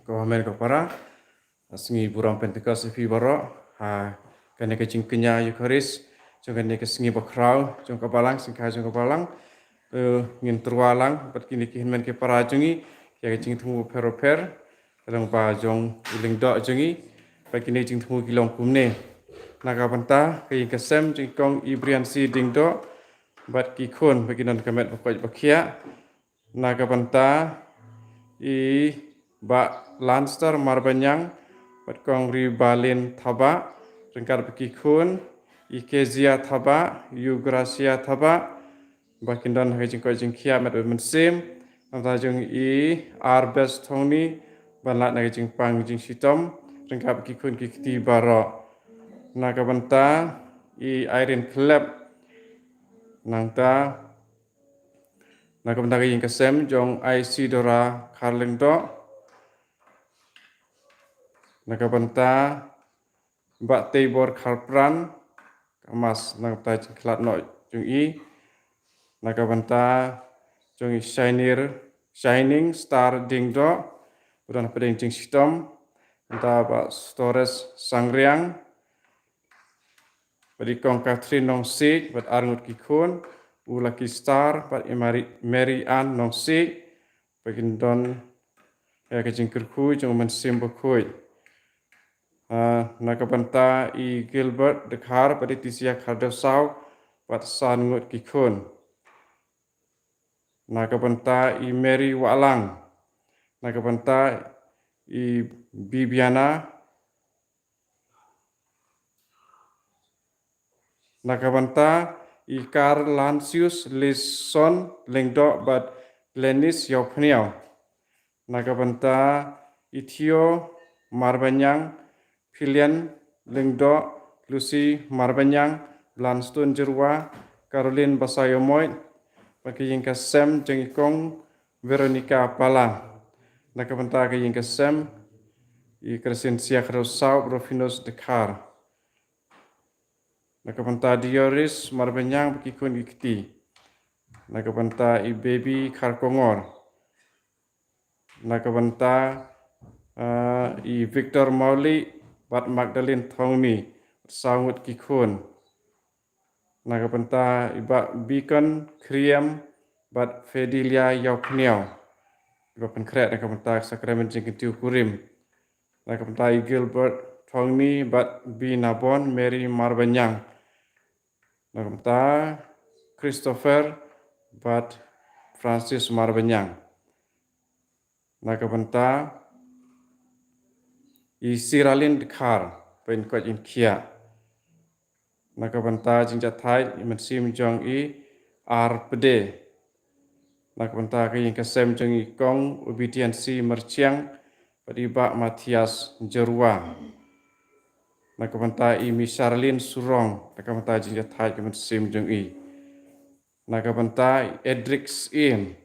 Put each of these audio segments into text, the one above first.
ko hamen ko para sengi buram Pentecost fi baro ha kan ke cingkenya Eucharis jong kan ke sengi bakrau jong ka balang singka jong ka balang ngin terwalang pat kini ki men ke para jongi ya ke cing temu per dalam ba jong iling do jongi pa kini cing temu kilong kumne naga banta ke kesem jing kong ibrian si ding do bat ki khon pa kinon kamet bakoj bakia naga banta i ba Lanster marbanyang pat kong ri balin thaba rengkar beki khun ikezia thaba Eugracia thaba bakindon hajing ko jing khia mat mensim anta jung i arbes thongni banlat na jing pang jing sitom rengkar beki khun ki ti baro naga banta i Irene Club nangta naga banta jing kesem jong Isidora Carlingdo Nakabanta Mbak Tibor Karpran Kamas Nakabanta Jengklat No Jungi Nakabanta Jungi Shining Star Dingdo Udan Pedeng Jing Sitom Entah Mbak Stores Sangriang Badikong Catherine Nong Sik Bad Arngut Kikun Ulaki Star Bad Mary Ann Nong Sik Bagindon Kajing Kerkui Jung Mensim Bakui Nakabanta i Gilbert Dekhar pada tisia Khardasau pat san ngut kikun. Nakabanta i Mary Walang. Nakabanta i Bibiana. Nakabanta i Karl Lancius Lisson Lengdo bat Glenis Yopniau. Nakabanta i Theo Marbanyang Pilian Lengdo Lucy Marbanyang Blanstone Jerwa Caroline Basayomoy bagi yang kasem jengikong Veronica Pala nakabanta ke yang kasem i Crescencia Krosau Profinos Dekar nakabanta Dioris Marbanyang bagi kun ikti nakabanta i Baby Karkongor nakabanta i Victor Mauli Bat Magdalene Thongni sangut kikun nakabanta iba Beacon Kriam bat Fedilia Yaukniau iba penkret nakabanta sakramen jengketiu kurim nakabanta i Gilbert Thongni bat Binabon Mary Marbanyang nakabanta Christopher bat Francis Marbanyang nakabanta i Siralin Dekhar pen ko in kia nakabanta jingjathai mensim jong i RPD nakabanta ke yang kasem jong i kong obediensi merciang padiba Matias Jerwa nakabanta i Misarlin Surong nakabanta jingjathai ke mensim jong i nakabanta i Edrix In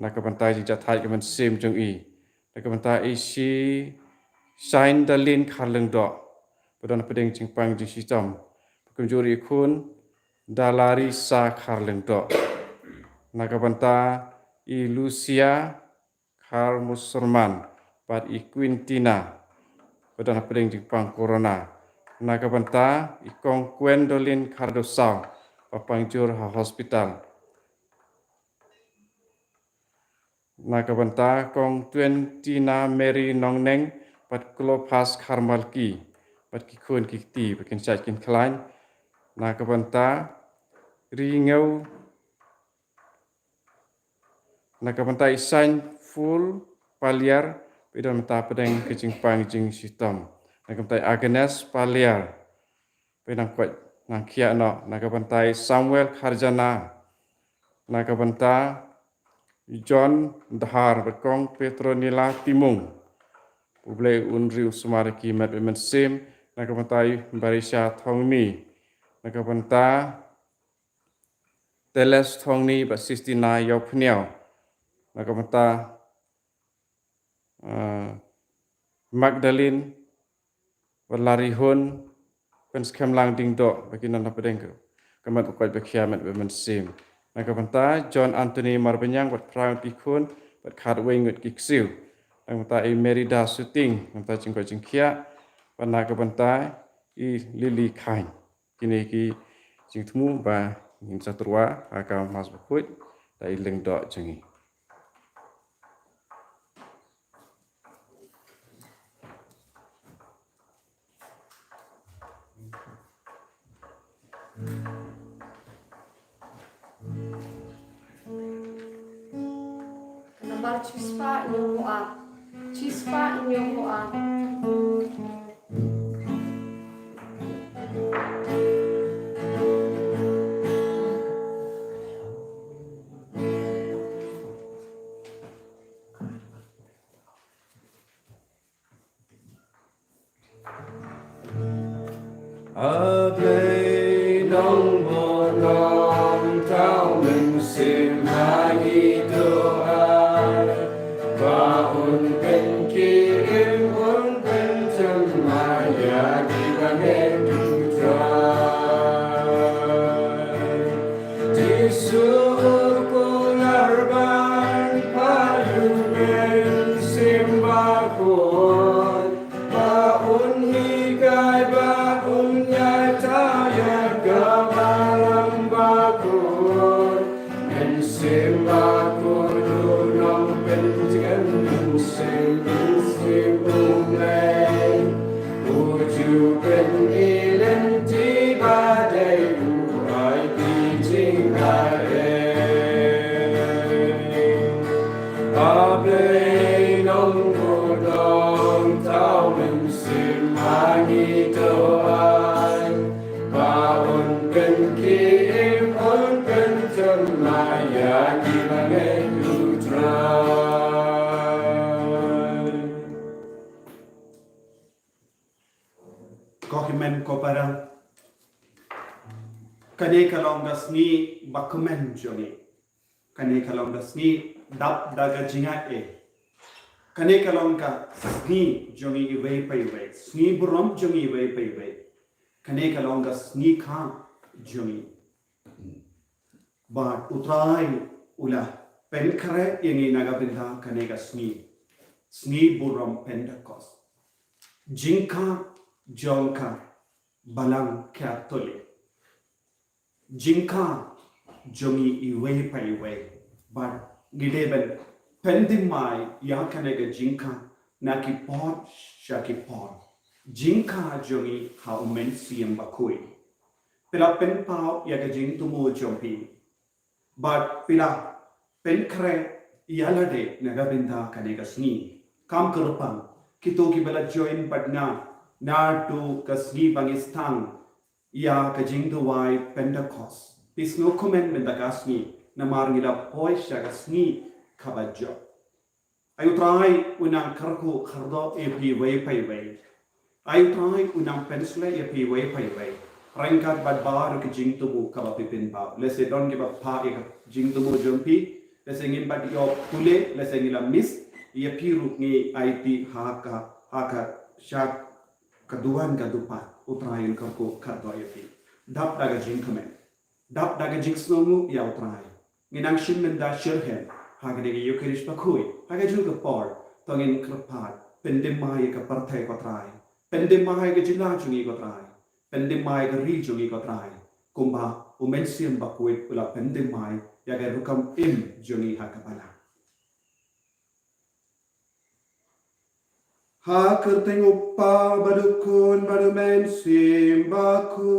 nakabanta jingjathai ke mensim jong i nakabanta i si Sain Dalin Karlengdo Padana Pedeng Jingpang Jing Sitom Pekunjuri Kun Dalari Sa Karlengdo Nakabanta i Lucia Karmusurman Pat i Quintina Padana Pedeng Jingpang Corona Nakabanta i Kong Gwendolyn Kardosau Papangjur Hospital Nakabanta Kong Twentina Mary Nongneng Pat Klopas Karmalki Pat Kikun Kikti Pakin Syat Kin Klain Nakabanta Ringau Nakabanta Isan Full Paliar Pidan Mata Pedeng Kejing Pang Jing Sitom Nakabanta Agnes Paliar Pedang Kuat Nangkia No Nakabanta Samuel Karjana Nakabanta John Dahar Berkong Petronila Timung Ublay unri usmariki mat mensim nakabantai Barisha Thongni nakabanta Teles Thongni ba 69 Yopniau nakabanta Magdalene Walarihun penskemlang dingdo bagi nana pedengko kamat ukoi bekiamat mensim nakabanta John Anthony Marbanyang bat prang kikun bat khat wengut kiksiu tang ta I Merida shooting tang ta jingko jingkhia pana ka bantai I Lily Khain kini ki jingthmu ba ngin satrua aka mas bukut ta I lengdok jengi Nambar chispa inyong hoa. Chispa inyong hoa. Ablay nong mo nom tao mình xin hai doa baun pen kirim un pen maya kita ngedutrai Jisuku larban payung ben simbakon baun higai baun nyai taya kamalam bakon men simbakon dunong penjikan simbumlay uju pen ilen di badai uai bijing Ablay nong bodong tao mình xin hangi doan baun pen kim un pen maya kita ngedutrai Kohimen kopara kane kalongas ni bakumen joni kane kalongas ni dap daga jinga kane kalongka ni joni iwe paiwe ni burom joni iwe paiwe kane kalongas ni kha joni ba utrai ula penkhare yengi nagabinda kane ga sni burom pentecost jinka jonka balang katoli jinka jongi iwe paiwe but gideben pendimai yakanega jinka naki pot shaki pot jinka jongi ha umen siem bakui pila pen pau yaga jing tumu jompi but pila pen kre yalade nagabinda kanega sni kam kerupang kito ki bala join padna na to kasni bangistang ya kajing duwai pentecost pisno komen mendagasni namar ngila poi shagasni kabajo ayu try unang karku khardo epi way pai way ayu try unang pensle epi way pai way rangkat bad bar ke jing tubu kabapipin pa let's say don't give up pa ek jing tubu jumpi let's say ngin bad yo pule let's say ngila miss epi ru ngi it haka syak kaduan kadupa utrayin karku khardo epi dap daga jing komen dap daga jing snomu ya utray nginang shin menda shirhen hagdegi yukirish bakui hagaju ka por tongin krapat pendemai ka parthai ko trai pendemai ka jila chungi ko trai pendemai ka ri chungi ko trai kumba umensiam bakui ula pendemai ya ga rukam im jungi hakapala ha kerteng uppa badukun badumensiam baku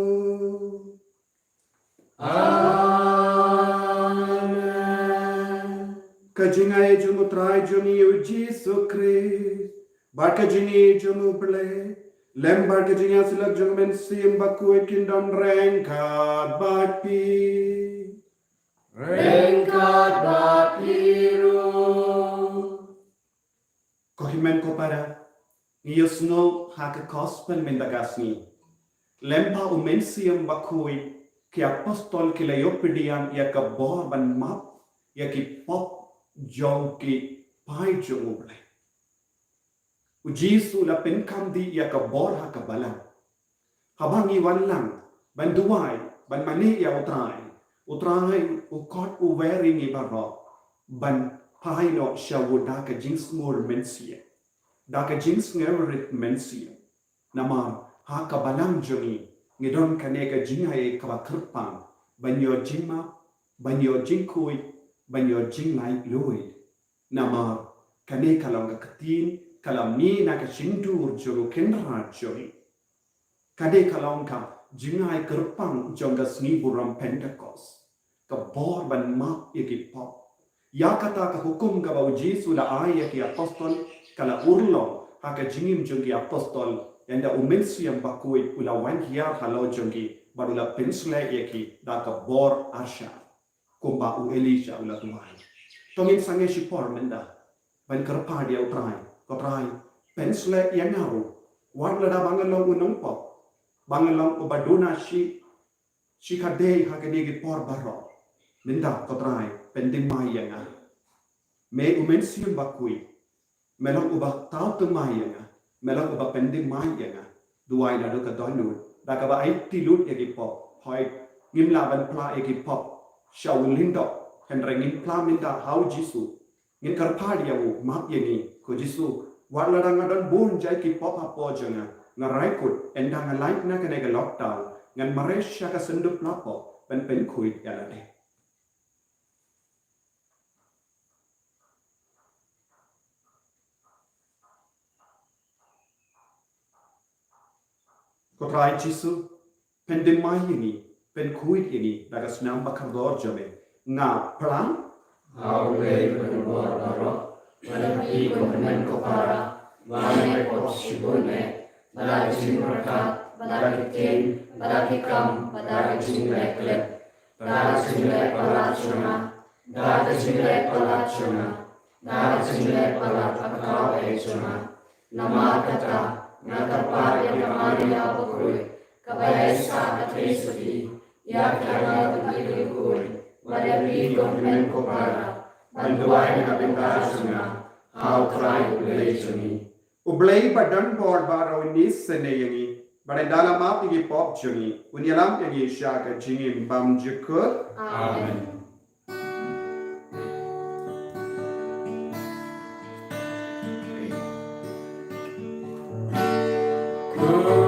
Kajingai jumu trai juni Jesu Christ Barka jini jumu ble Lem barka jinya silak jumu men sim baku kingdom rengkat bapi Rengkat bapiru Kohimen ko para Ngiyosno haka kospel mendagasni Lempa umen sim baku ki apostol ki leyopidian ya ka ban map ya ki pop jong ki pai jong ble Ujisu la penkam di ya ka bor ha ka balang habangi wallang ban duwai ban mani ya utrai ukot uveri ni baro ban Paino shawo daka jinx ngor mensia. Daka jinx ngerit mensia. Nama haka balang jongi ngidon kaneka jingai kawa kerpang. Banyo jingma, banyo jingkui, banyo jinglai luid. Nama kane kalau ketin kalam ni naka shindur jogo kendra jogi. Kade kalau ka jingai kerpang jonga sni buram Pentecost. Ka bor ban map yaki pop. Ya kata ka hukum ka bau Jesu la ayat ki apostol kala urlo haka jingim jongi apostol yanda umensi yang bakui ula wan hiar halau jongi badula pensule yaki da ka bor asha kumba u Elisha ula tuai tongin sange sipor menda ban kerpa dia utrai pensule yang ngaru wan la da bangalong unong pop bangalong ubaduna shi kadei haka digi por baro menda utrai pending mai yang me umensi yang bakui melong ubah tau tu mai yang melong ubah pending mai yang duai na do ka donu da ka ba ai ti lut egi pop hoi ngim la ban pla egi pop shawulin do hen rengin pla minda how Jisu ngin kar pha dia u map yengi ko Jisu war la dang don bun jai ki pop ha po janga ngarai kut endang a light na ka ne ga lockdown ngan maresha ka sendu pla po ben pen khuit ya la de ko trai Jisu pending mai yengi pen khuit yengi daga snam bakar dor jabe nga plan Aulei berbuat darah, menepi kebenan kepala, mengenai posibune, menajim mereka, menakikin, menakikam, menakicim leklet, menakicim leklat cuma, menakicim leklat cuma, menakicim leklat akal cuma, nama kata, ngakarpar yang kemarin abukui, kebaisa atrisudi, yang kena begitu kui. Menepi kebenan kepala, menduai na bentasuna, how try ulei juni. Ublay badan board baro nis sene yangi badala map igi pop jungi unyalam yangi shaka jingi bam jukut Amen. Oh,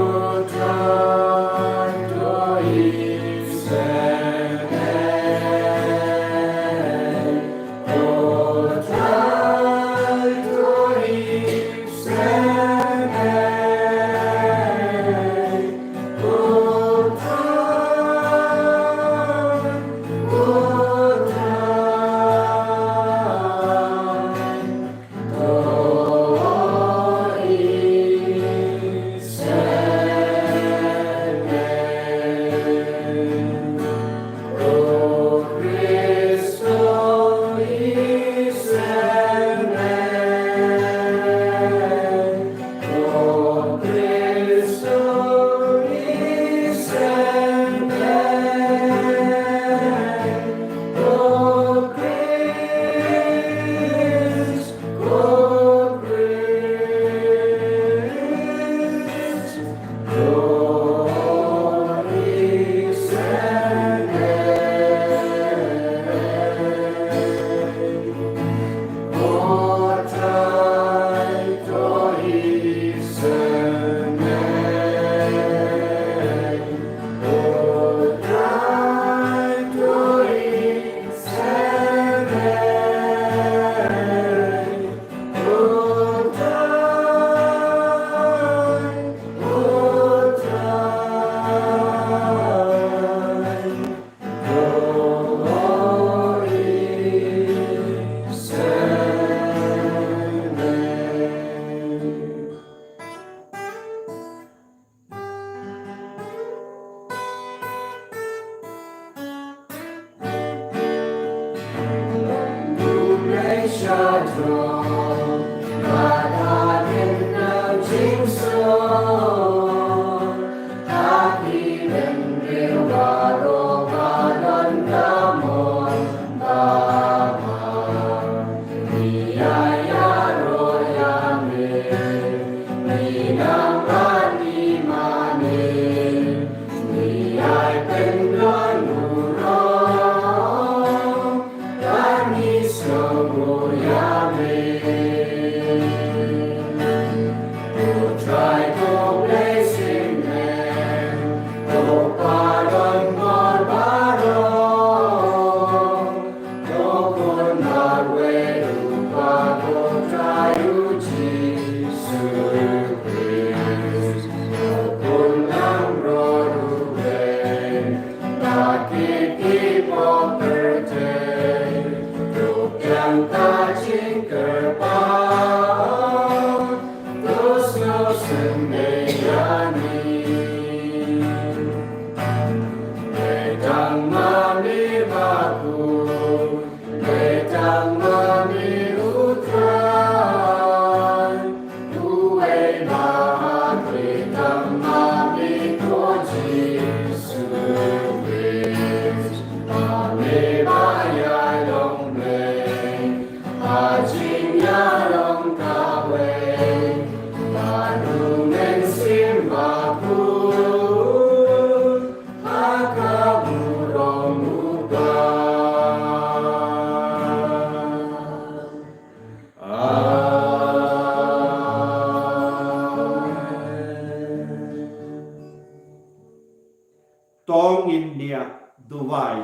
tong in nia duwai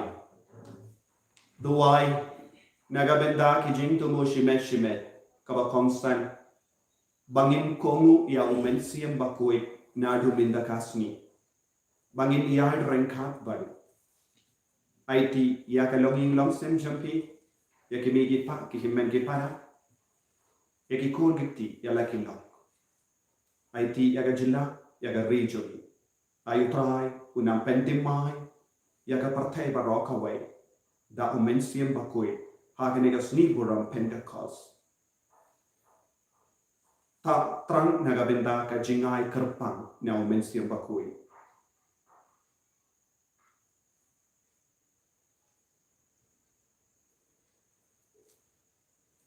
nagabenda ki jing tu mo shime kaba kongsan bangin kongu ya umen siam bakoi nadu minda kasni bangin iya rengkat baru IT ya ka longing long sem jampi ya ki megi pa ki himen ki para ya ki kur gitti ya la ki long IT ya ka jilla ya ka region ayu trai unam pentimai ya ka partai barok away da umen siam bakoi ha ka nega sni buram Pentecost ta trang nagabenda ka jingai kerpang na umen siam bakoi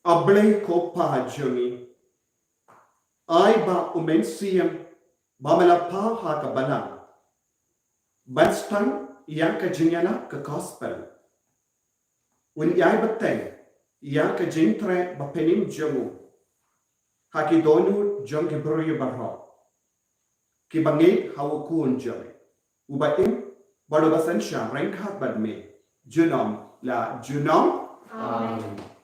Ablay ko pa jungi ay ba umensiam ba malapa ha ka balang banstang yang ka jingana ka gospel un yai bateng yang ka jingtre ba penim jungu ha ki donu jung ki buru barho ki bangi hawu kun jungi uba im bado basan sha rengkat badme junom la junom Amen.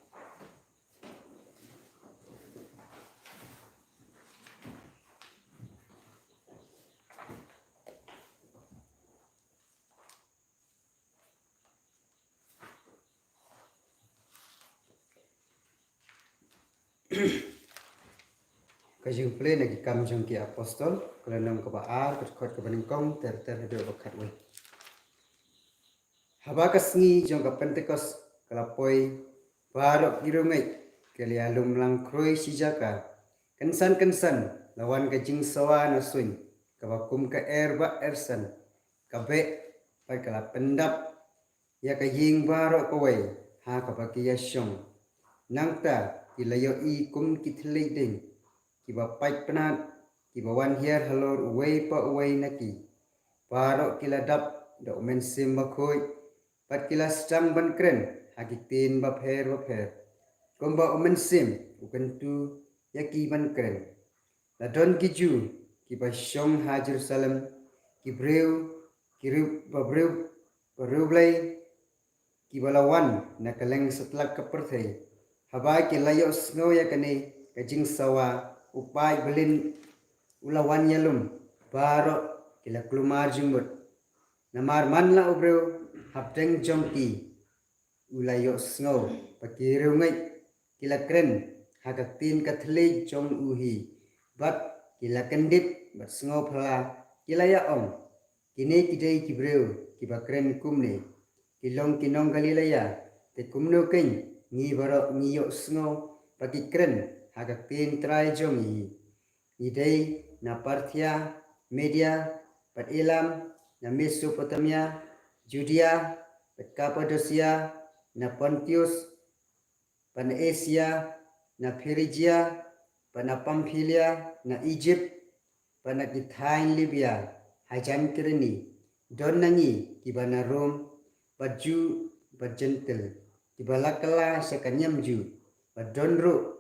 Kajung play nagi kam jong ki apostol kelanam ke baar kot ke beningkong ter hidup bakat we. Haba kasngi jong ke Pentecost kalapoi barok girungai kali alum lang kroi sijaka kensan lawan kajing sawa na swing kabakum ke erba ersan kabe pai kala pendap ya kajing barok kawai ha kabaki ya syong nangta ilayo I kum kithlei ding kiba paik penat kiba wan hiar halor uwei pa uwei naki parok kila dap do men sim bakoi pat kila stang ban kren hakitin bapher komba omen sim ukentu yaki ban kren la don kiju kiba syong ha Jerusalem kibreu babreu blai kiba lawan nakaleng setlak keperthai haba kilayo snow yakane kajing sawa upai belin ulawan yalum baro kila klumar jumut namar manla ubreu hapteng jongki ulayo snow pakiru ngai kila kren hakatin kathle jong uhi bat kila kendit bat snow phala kila ya om kine kidai kibreu kiba kren kumne kilong kinong galilaya te kumno ken ngi baro ngi yo snow paki kren hakatin trai jongi idei na Parthia Media pat Elam na Mesopotamia Judea pat Cappadocia na Pontius pat Asia na Phrygia pat na Pamphylia na Egypt pat na Kithain Libya hajan kireni don nangi kibana Rome pat Ju pat Gentle kibalakala sakanyam Ju pat donro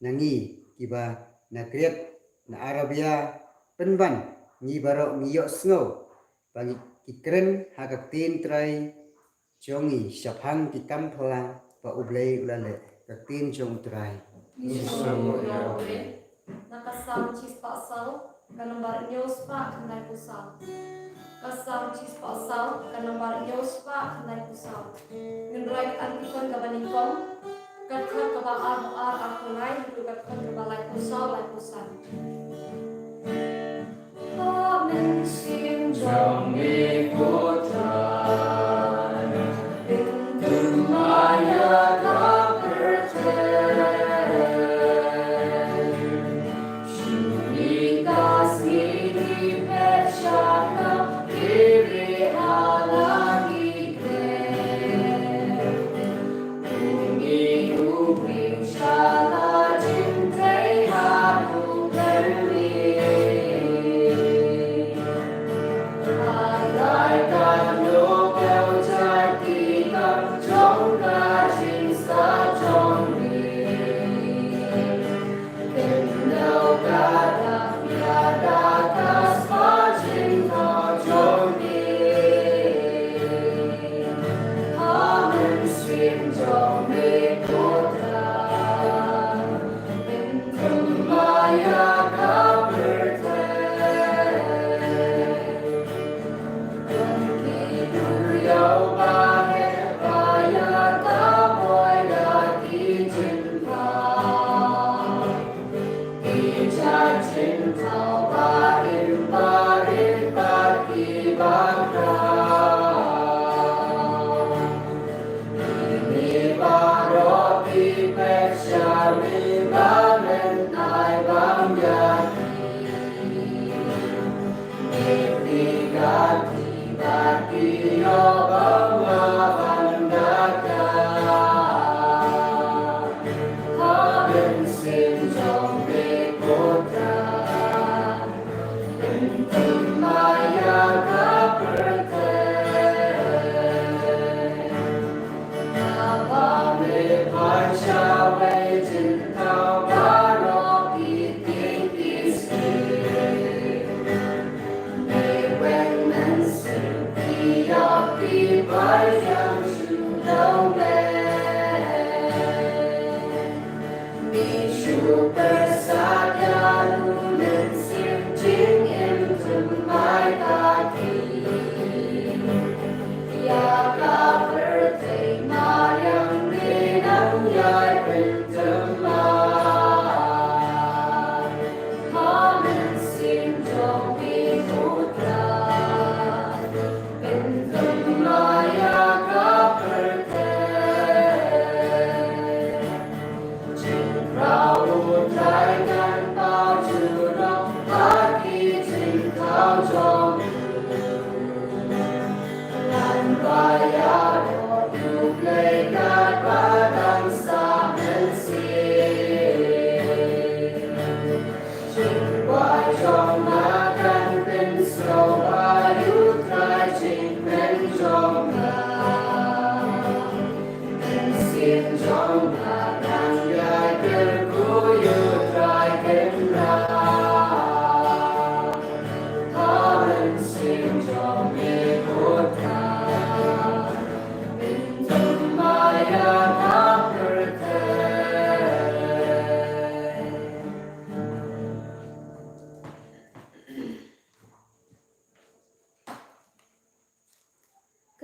nangi kiba na Krete na Arabia penban ngi baro ngiyo snow bagi kikren hakatin trai jongi shaphang kikam phala pa ublay ulale katin jong trai Nisamo Yahweh. Nakasam chispa asal kanombar nyospa kanai pusal. Kasam chispa asal kanombar nyospa kanai pusal. Ngenrai antikon kabaningkong katkan kabaar akunai katkan kabalai pusal. Amen sim Jami Putran Dumaya Kaperten Shuni Kasni Di Pechaka Kiri Halagi Kren Umi Ubim Shala Jintei Hadu Kerli I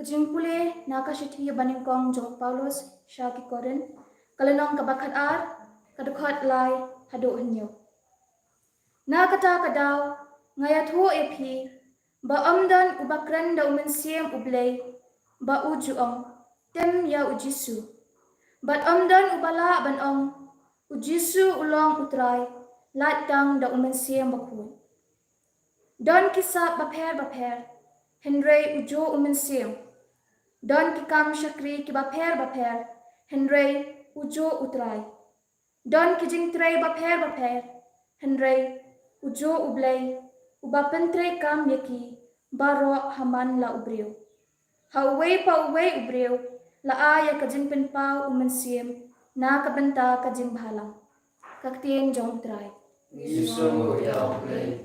Kajing pule nakashiti baningkong Jong Paulus Shaki Koren kalenong kabakat ar kadukot lai hado hinyo. Nakata kadaw ngayat ho epi ba amdan ubakran da umansiem ublay ba ujuong tem ya ujisu. Bat amdan ubala banong ujisu ulong utray latang da umansiem bakun. Don kisap baper Henry ujo umansiem. Don kikam syakri ki baper Henry ujo utray. Don kijing tray baper Henry ujo ublay ubapentre kam yaki baro haman la ubriw. Hauway pa uway ubriw la aya kajing penpaw umansiem na kabenta kajing bahalang. Kaktien jong utray. Iso ya ublay.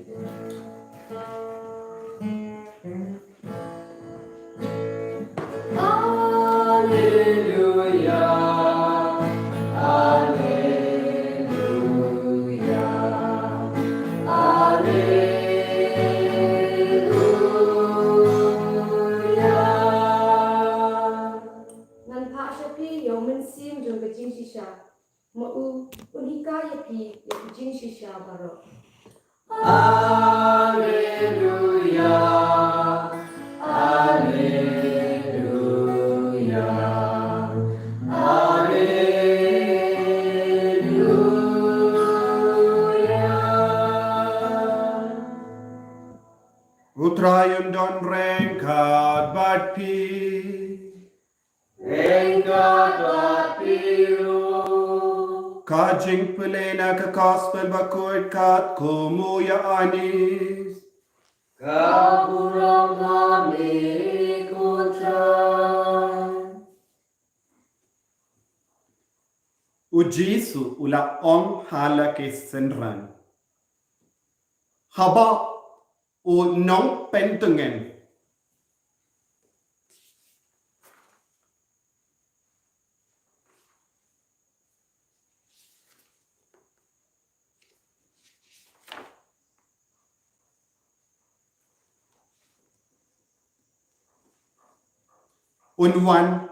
Utrayon don rengkat bat pi. Rengkat bat piru. Kajing pelena ke gospel bakut kat kumuya anis. Kapurang kami kutran. Ujisu ula om hala ke senran. Haba o nong pentengen. Unwan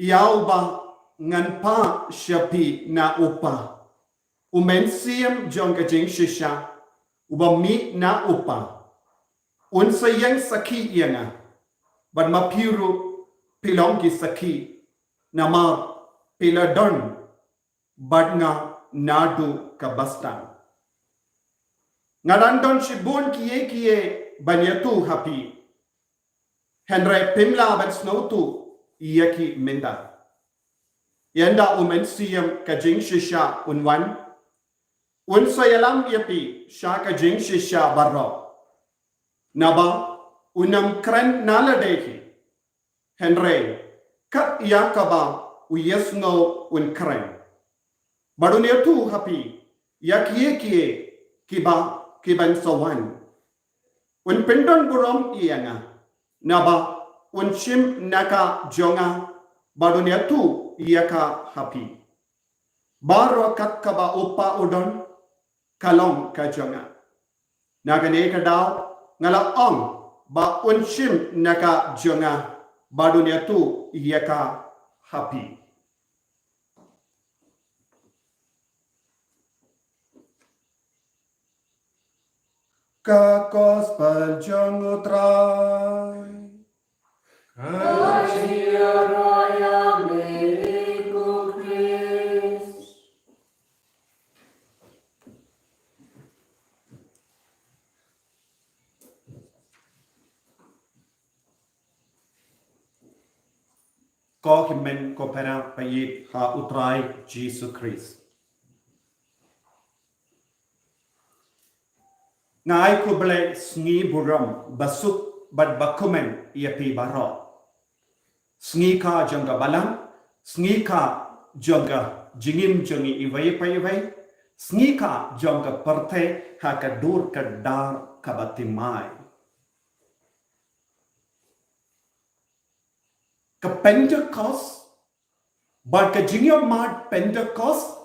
iau ba ngan pa syapi na upa. Umensiam jong kajing shisha. Uba mi na upa. Unsayang saki ianga. Bad mapiru pilongi saki. Nama piladon. Bad nga nadu kabastan. Ngarandon shibun kie banyatu hapi. Henry pimla ban snowtu. Iyaki minda. Yanda umensiam kajing shisha unwan. Unsayalam yapi sha kajing shisha barro. Naba unam kren naladehi. Henry kat yakaba uyesno un kren. Badunia tu hapi yakie kiban sawan. Un pendon burom ianga. Naba unshim naka jonga badunia tu yaka happy. Baro kakaba upa udon kalong ka jonga. Nagane ka daw ngala ong ba unshim naka jonga badunia tu yaka happy. Kakos paljong utray. Kasia raya miriku Kris. Ko himen ko pera payit ha utray Jesus Christ. Ngai ku bele sngi buram basuk bad bakumen ia pi baro. Sngi ka jangga balang, sngi ka jangga jingim jangi iwai payawai, sngi ka jangga parte ha kadur kadar kabatimai. Ka Pentecost, bad ka jingyo mad Pentecost,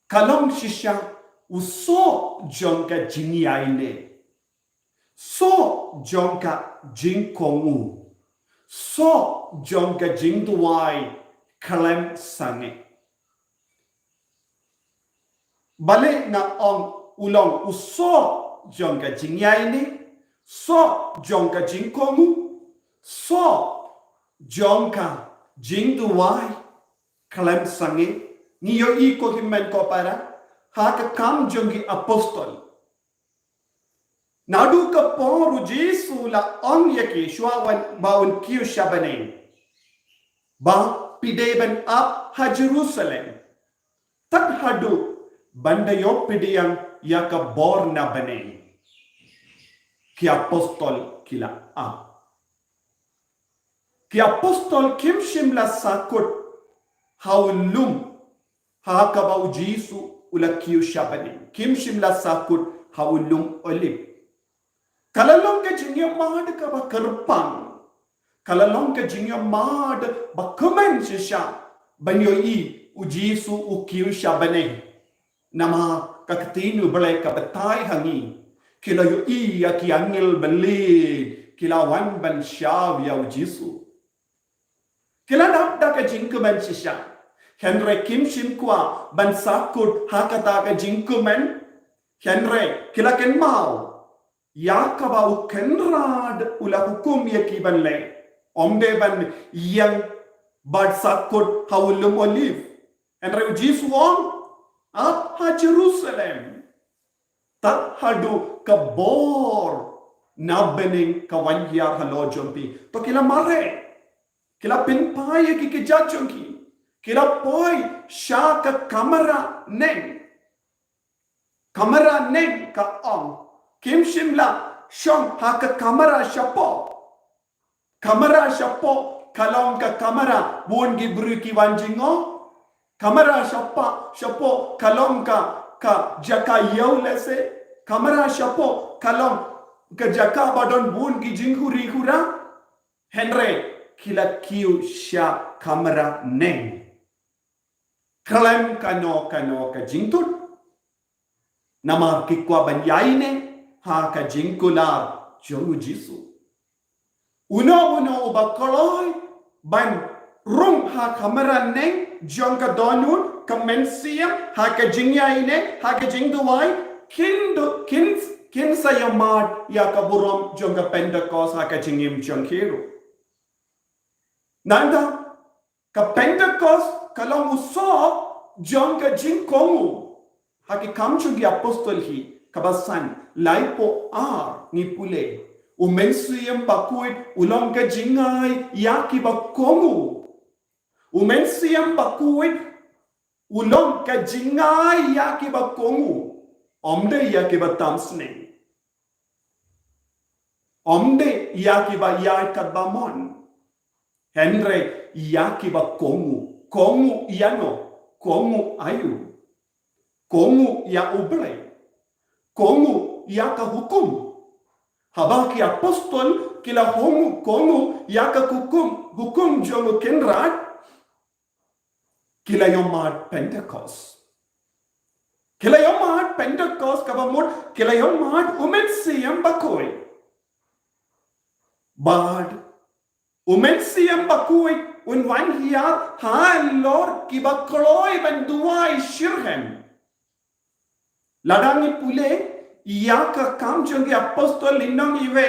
kalong shisha uso jongka jingiaine, so jongka jingkongu, so jongka jingduai kalem sange. Balik na ong ulong uso jongka jingiaine, so jongka jingkongu, so jongka jingduai kalem sange. Niyo iko himen ko para haka kam jongi apostol. Nadu ka poru Jesu la on yake shwawan baun kiu shabane. Ba pideben up ha Jerusalem. Tak hadu bandayo pidiyang yaka bor na bane. Ki apostol kila up. Ki apostol kim shimla sakut haulum haka bau Jesu ulakiu shabani kim shimla sakut haulum olip kalalong ke jingya mad ka ba karpang kalalong ke jingya mad ba kumen shisha banyo i u Jesu u kiu shabani nama kakatinu bale ka batai hangi kila yo i ya ki angel bali kila wan ban shav ya u Jesu kila napda ka jingkumen shisha Henry Kim Shim Kwa ban sakut hakata ka jingkumen Henry kilaken mau yakaba u kenrad ula hukum yakiban le omde ban yang bad sakut haulum olive Henry Jesu on up ha Jerusalem tak hadu ka bor nabening ka wanyar halo jompi to kila mare kila pinpaya ki kijachonki kila poi shaka kamera neng ka on kim shimla shong haka kamera shapo kalong ka kamera buon gibru ki wanjingo kamera shapo kalong ka jaka yaulese kamera shapo kalong ka jaka badon buon ki jinghuri hura Henry kila kiu sha kamera neng kalem kano ka jingtut nama kikwa banyaine ha ka jingkular jongu Jesu uno ubakoloi ban rung ha kamera neng jongka donun kamensiam ha ka jingyaine ha ka jingduai kin sayamad ya kaburom jongka Pentecost ha ka jingim jongkiru nanda ka Pentecost kalong uso jongka jingkongu haki kamchungi apostol hi kabasan laipo ni pule umensiyam bakuit ulong ka jingay yaki bakongu umensiyam bakuit ulong ka jingay yaki bakongu omde yaki batamsne omde yaki ba yai kadbamon Henry yaki bakongu kongu iano, kongu ayu, kongu ya ubre, kongu ya kahukum. Habaki apostol kila hongu kongu yaka hukum jongo kenrat kila yomat Pentecost. Kila yomat Pentecost kabamut kila yomat umensiyam bakoi. Bad umensiyam bakoi unwan hiya ha Lord kibakloi banduai shirhem. Ladangi pule yaka kam jongi apostol linong iwe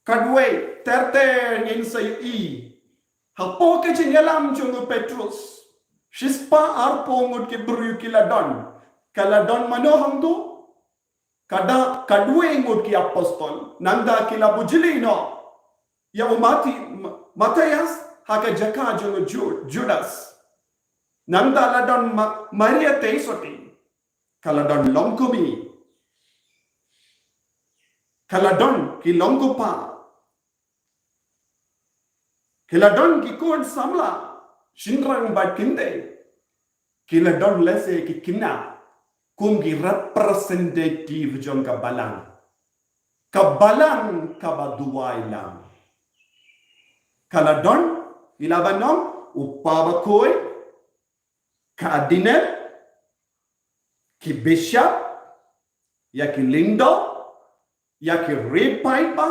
kadwe terte ngin say i hapo ke chinyalam jongo Petrus shispa arpo ngut ke bru kala don mano hamdo kada kadwe ngut ki apostol nanda kila bujilino ya umati Matthias haka jaka jongo Judas nanda la don Maria teisoti kala don longkumi kala don ki longkupa kila don ki kun samla shinrang bat kinde kila don lese ki kina kum ki representative jong kabalang kabaduai lang kala don ilabanong upabakoi kardinal ki bishop ya ki lindo ya ki repaipa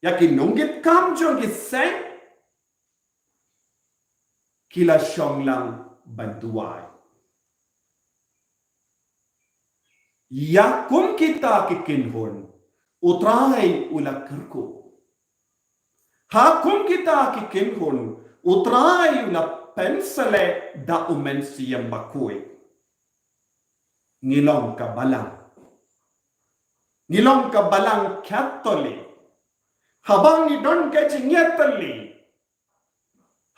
ya ki nungit kam jong ki seng kila shonglang bantuai ya kum kita ki kinhon utrai ula kerko ha kum kita ki kinhon utrai ula pensele da umensiyam bakoi ngilong ka balang Catholic habang ni don ka chingyatali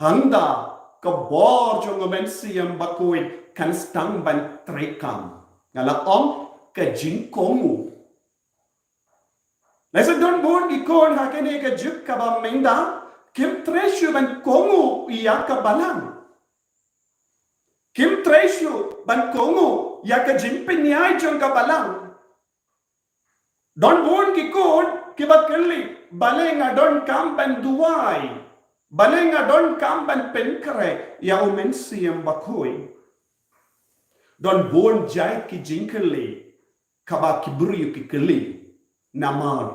handa ka bor jong umensiyam bakoi kan stang ban trekam ngala om ka jingkongu lesa don bon ikon hakene ka juk ka ba menda kim treshu ban kongu iya ka balang kim treshu ban kongu ya ka jimpinyai jong ka balang don bon ikon ki ba kelli balenga don kam ban duai balenga don kam ban penkare ya umensiyam bakoi don bon jai ki jinkeli kaba kibri ki keli namar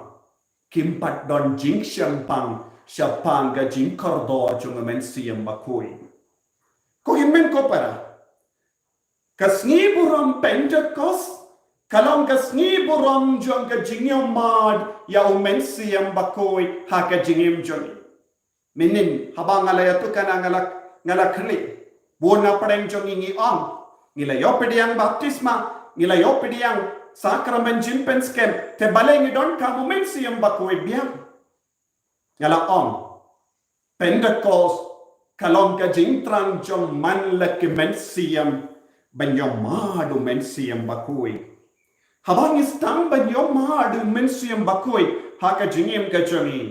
kimpat don jing shampang shapang ga jinkordo jong umensiyam bakoi ko himen ko para kasngi buram Pentecost kalong kasngi buram jong ka jingyom mad ya umensiyam bakoi ha ka jingim jong minin habang alaya tu kana ngala khli bona padeng jong ingi on ngila yo pediang baptisma ngila yo pediang sakramen jimpenskem te baleng don ka umensiyam bakoi biang ngala on Pentecost kalong ka jingtrang jong man la kimensiyam banyong madu mensiyam bakoi habang istang banyong madu mensiyam bakoi haka jingim ka jongi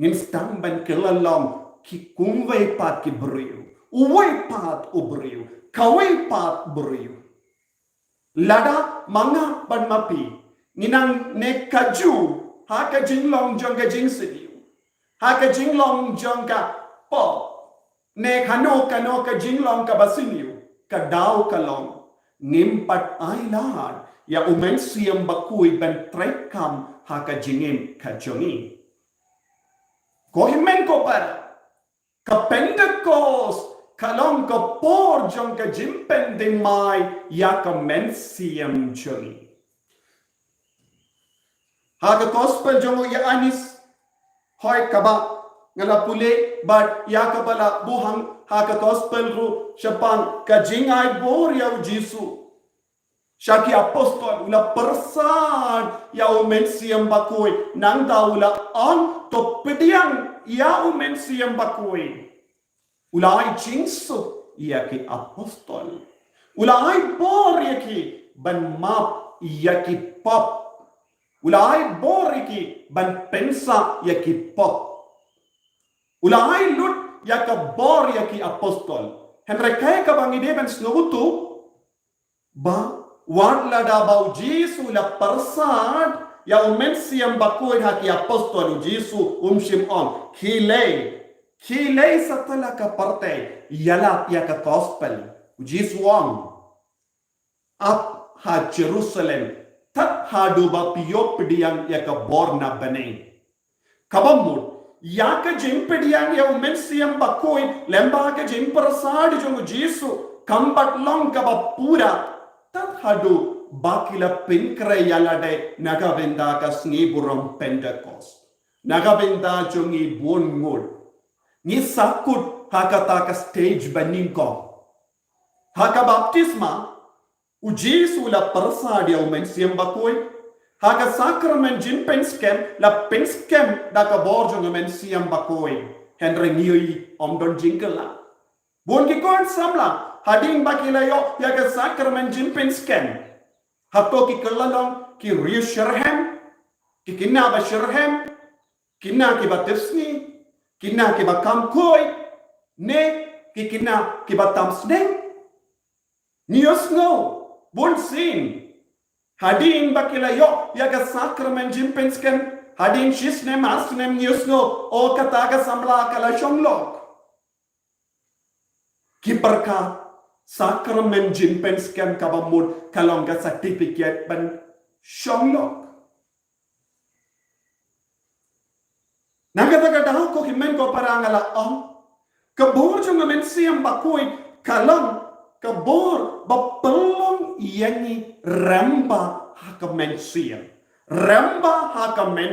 ngin stang ban kelalong ki kungway pat ki beriu uway pat uberiu kaway pat beriu lada manga ban mapi nginang ne kaju haka jinglong jong ka jing sidiu haka jinglong jong ka po ne kano ka jinglong ka basiniu kadau kalong ngimpat ailan ya umensiyam bakui ban trekam haka jingim kajongi ko himen ko para ka Pentecost kalong ka por jong ka jimpen ding mai ya ka mensiyam jongi haka gospel jongo ya anis hoy kaba ngala pule but ya ka bala buhang haka gospel ru shapan ka jingay bor ya Jesu shaki apostol ula persan ya umensiyam bakoi nang daula on to pediang ya umensiyam bakoi ulai jinsu ya ki apostol ulai bor ya ki ban map ya ki pop ulai bor ya ki ban pensa ya ki pop ulai lut ya ka bor ya ki apostol henry kay ka bangide ban snutu ba wan la da bau Jesu la persad ya umen siam bakoi haki apostol Yesu Shimon Kilei setelah ke partai ialah pia ke gospel Yesu up ha Jerusalem tat hadu ba pio pediang ya ke borna bane kabamut ya ke jimpediang ya umen siam bakoi lemba ke jimprasad jong Yesu kambat long ka ba pura tat hadu bakila pinkre yalade nagabenda ka sniburam Pentecost nagabenda jongi buongol ni sakut hakata ka stage baningko haka baptisma Jesu la persadia umen siam bakoi haka sacrament jin penskem la penskem da ka borjong umen siam bakoi henry nioi omdon jingkela bon ki kon samla hading bakila yo ya ka sacrament jin penskem hato ki kelalong ki riu sherhem ki kinna ba sherhem kinna ki batisni kinna ki bakam koi ne ki kinna ki batam sneng nios no bon sin hadin bakila yo ya ka sacrament jimpensken hadin shisne masnem nios no o kata ka samla kala shonglok ki berkat sacrament jimpensken kabamud kalong ka certificate ban shonglok Nagadagadao ko himen ko parangala kabor jong men siam bakoi kalam kabor bapelong yangi ramba hakamen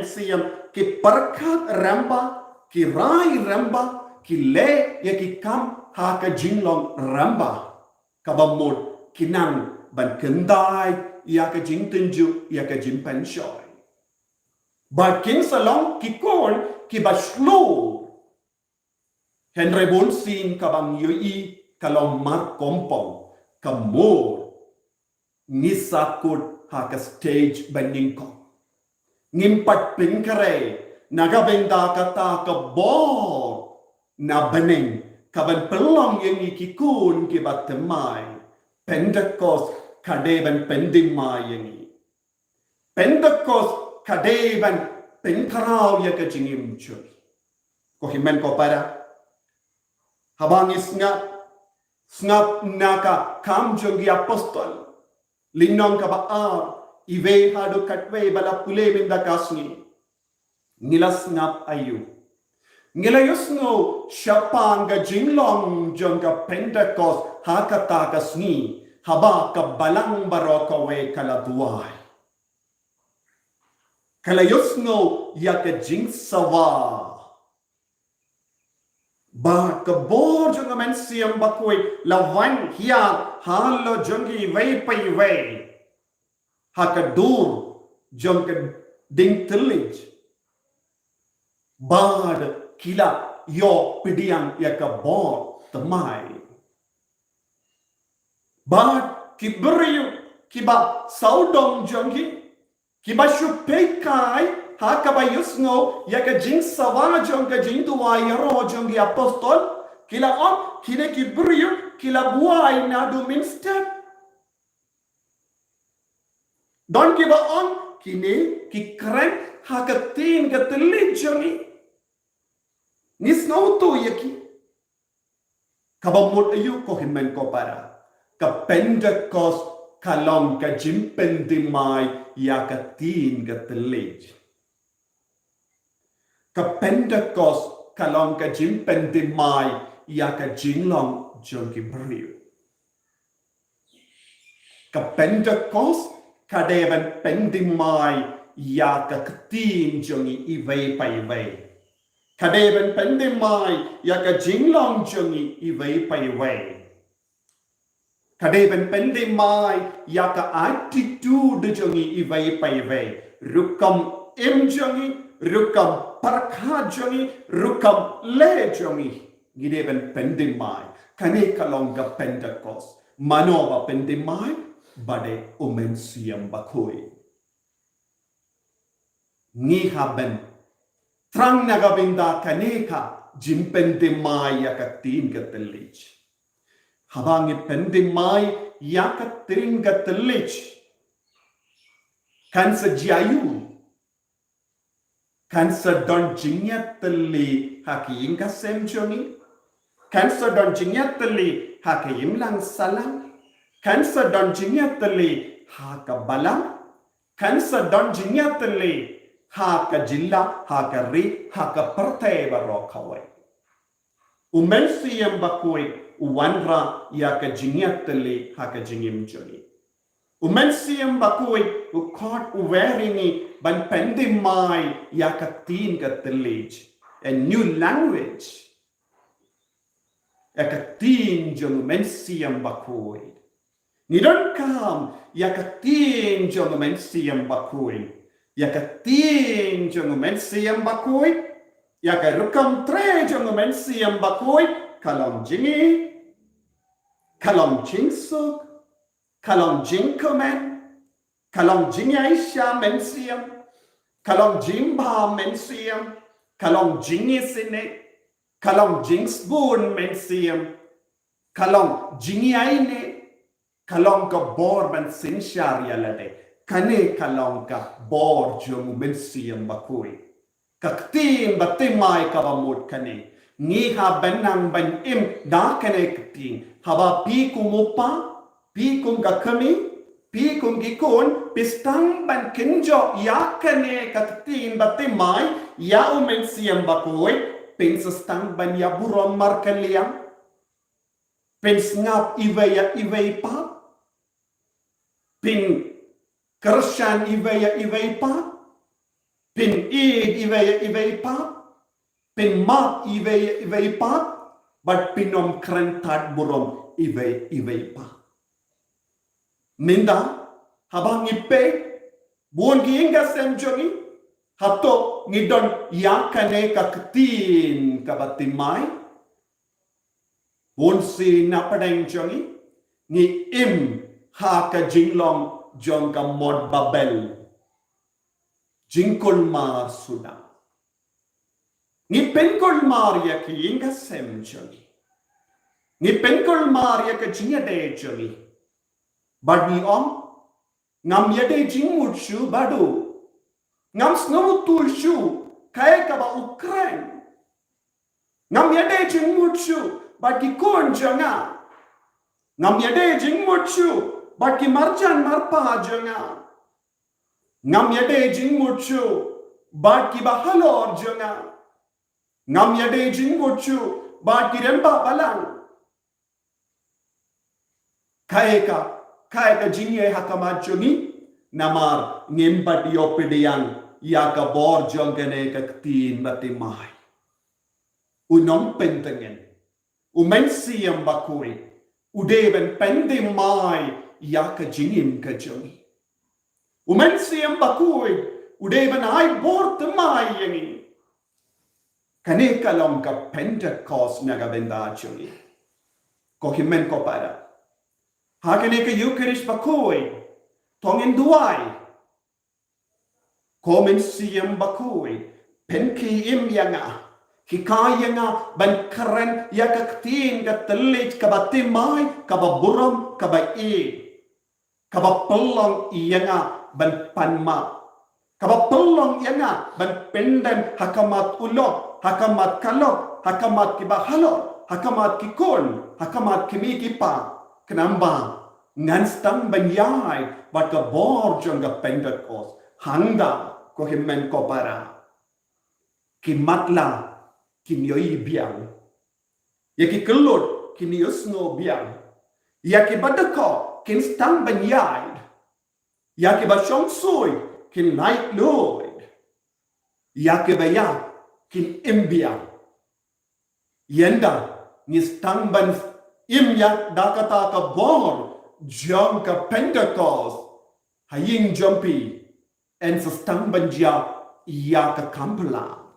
siam ki perkat ramba ki rai ramba ki le ya ki kam haka jinglong ramba kabamod kinang ban kendai ya ka jing tenju ya ka jing penshoy but king salong ki kon ki baslo Henry Bonsin kabang yui kalau mar kompong kamor nisakut haka stage baningko ngimpat pinkare nagabenda kata kabor na baning kaban pelong yang ikikun kibat temai Pentecost kadeban pendimai yang Pentecost kadeban pengkarau ya kejingim cuy. Ko himen ko para habangis ngap naka kam jogi apostol linong ka ba ive hadu katwe bala pule minda kasni nilas ngap ayu nilayus no shapang ga jinglong jongga Pentecost hakata kasni haba ka balang baroko we kala duai Kalayos no ya ka jing sawa. Ba ka bor jong men siam bakoi lawan hiya halo jongi wei pai wei. Ha ka dur jong ka ding tilij. Bad kila yo pidiang ya ka bor temai. Bad kiberiu kiba saudong jongi Kiba shupekai hakabayus ngo ya ka jing sawa jong ka jing tuwa yaro jong ki apostol kila kile kibriyo kila buai na do minster don kiba kine ki kren hakatin ka tili jongi nisno to yaki kabamut ayu ko himen ko para ka Pentecost kalong ka jimpen dimai ya ka tin ka telej. Ka Pentecost kalong ka jimpen dimai ya ka jinglong jongi beriu. Ka Pentecost kadevan pendimai ya ka tin jongi iwei pai wei. Kadevan pendimai ya ka jinglong jongi iwei pai wei. Kadeban pendemai ya ka attitude jongi iwei pai wei rukam jongi rukam parkha jongi rukam le jongi gideban pendemai kane kalong ka Pentecost manoba pendemai bade umen siam bakoi ni haben trang nagabinda kane ka jimpendemai ya ka tin ka telich Habangi pendimai ya ka tering ka telich kan sejayu Cancer don jingyatali haki inga semjongi. Cancer don jingyatali haki imlang salang. Cancer don jingyatali haka balang. Cancer don jingyatali haka jilla haka ri haka perteba rokawai. Umensiyam bakui uwanra yaka jingyatali haka jingimjoni. Umensiyam bakui ukot uweringi ban pendimai yakatin katilij. A new language. Yakatin jong umensiyam bakui. Nidon kam yakatin jong umensiyam bakui. Yakatin jong umensiyam bakui. Yakarukam tre jong umensiyam bakui. Kalom jingi. Kalom jingsuk. Kalong jingkomen, kalong jingaisha mensiam, kalong jimba mensiam, kalong jingisine, kalong jingsbun mensiam, kalong jingiaine, kalong ka bor ben sinsharia lade, kane kalong ka bor jung mensiam bakui. Kaktin batimai kabamut kane, ngiha benang ben im da kane kaktin, haba pi kumupa, pi kum gakami, pi kum gikon, pistang ban kinjo yakane kaktin batimai, ya umensiam bakoi, pensestang ban ya burom markaliam, pensngap iweya iweipa, pin kershan iweya iweipa, pin id iweya iweipa, pin map iweya iweipa, but pinom krentat burom iweipa. Minda, habang ipe, buon giinga semjongi, hato ngidon yakane kaktin kabatimai, buon si napadeng jongi, ni im haka jinglong jong ka mod babel, jingkol mar suda. Ni penkol maria ki inga semjongi, ni penkol maria ka jinga de jongi, Badi om, ngam yade jingmut shu badu, ngam snowtul shu, kaya kaba Ukraine. Ngam yade jingmut shu, badi kon janga. Ngam yade jingmut shu, badi marjan marpa janga. Ngam yade jingmut shu, badi bahalor janga. Ngam yade jingmut shu, badi remba balang. Kaya ka jinye hakamachungi namar ngimbat yopidiang yaka bor jongane kaktin batimai. Unom pentengen. Umensiyam bakui. Udeben pendimai yaka jingim kajungi. Umensiyam bakui. Udeben ay bor temai yangi. Kanekalong ka Pentecost nagabenda chungi. Kohimen ko para. Hakane ka Eucharist bakui, tongin duai. Komen siyam bakui, penki im yanga, hikaya nga ban karen yakaktin ka telit kabatimay, kababuram, kabai. Kabapelong iyanga ban panma. Kabapelong iyanga ban penden hakamat ulok, hakamat kalok, hakamat kibahalok, hakamat kikon, hakamat kimikipa. Kenamba ngan stang banyai bat ka bor jong ka Pentecost hangda ko himmen ko para kimatla kinyoy biang yaki kelut kinyosno biang yaki badako kin stang banyai yaki ba shong soy kin night lord yaki baya kin imbiang yenda ni stang ban imyak dakata ka bor jong ka Pentecost haying jumpy and sustang banja iya ka kampala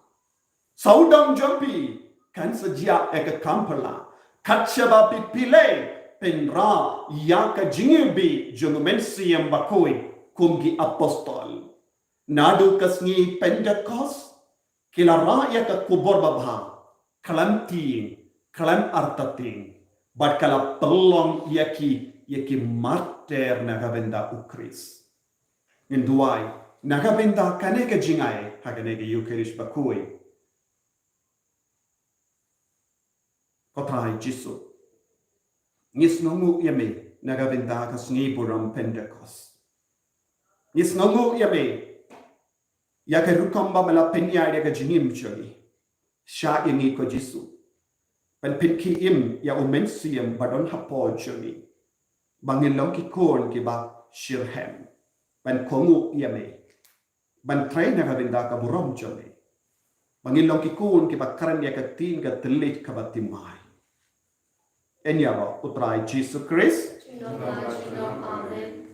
saudang jumpy kan sejak ka kampala katshaba pipile penra iya ka jingibi jong mensiam bakoi kumgi apostol nadu kasngi Pentecost kilara ya ka kubor babha kalanting kalan artating But kala pelong yaki marter na gabenda ukris. Nduai Nakabinda kaneka jingai hakaneka Eucharist bakui. Kotrai Jisu. Nis nongu yame nakabinda kasni buram Pentecost. Nis nongu yame yakarukamba mala penya yaga jinim choli. Sha ingi ko Jisu. Pan pinki im ya umensiam badon hapo choli. Bangin long ki kon ki ba shirhem. Ban kongu yame. Ban tray nakabinda ka buram choli. Bangin long ki kon ki ba karan ya katin ka telit ka batimai. Enyaba utrai Jesus Christ. Amen.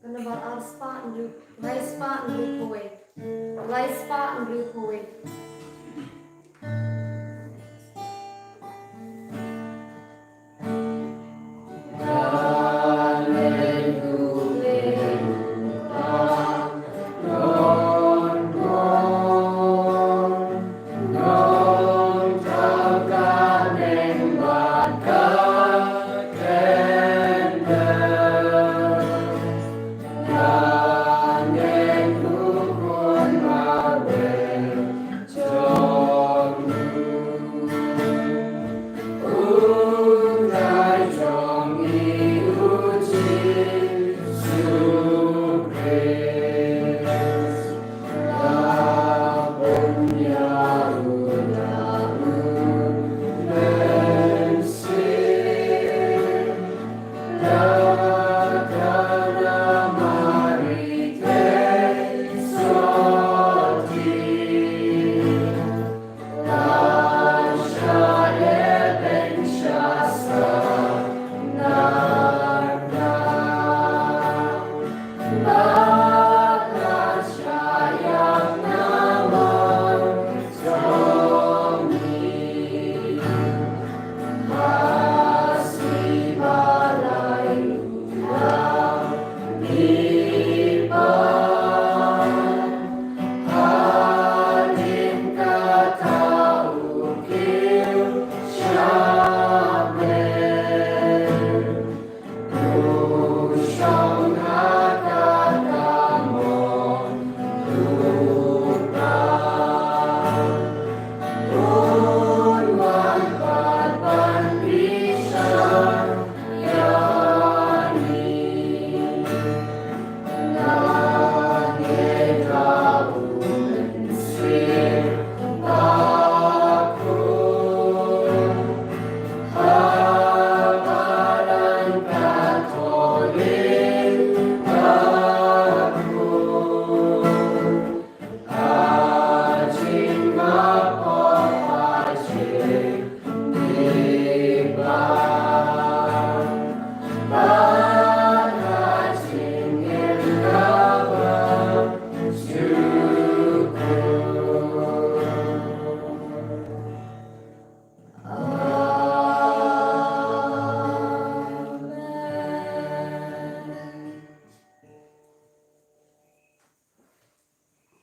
Gonna about our spot and do light spot and group away. Light spot and group away.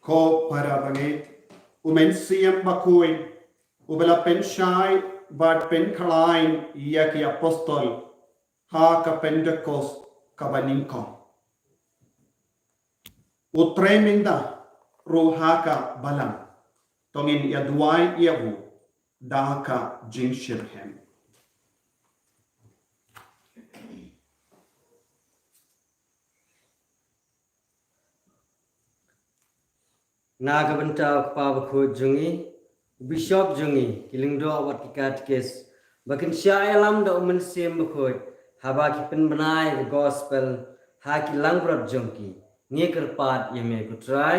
Ko parabangi umensiam bakui ubala penshai bad penkalain yaki apostol ha ka Pentecost kabaninko. Utreminda rohaka balam. Tongin yaduai yawu dahaka jingshirhem. Naga benta pa bakho jungi bishop jungi kilingdo awat kikat kes bakin syailam da umen sim bakho haba ki penbenai the gospel ha ki langbrot jongki ni kerpat yeme kutrai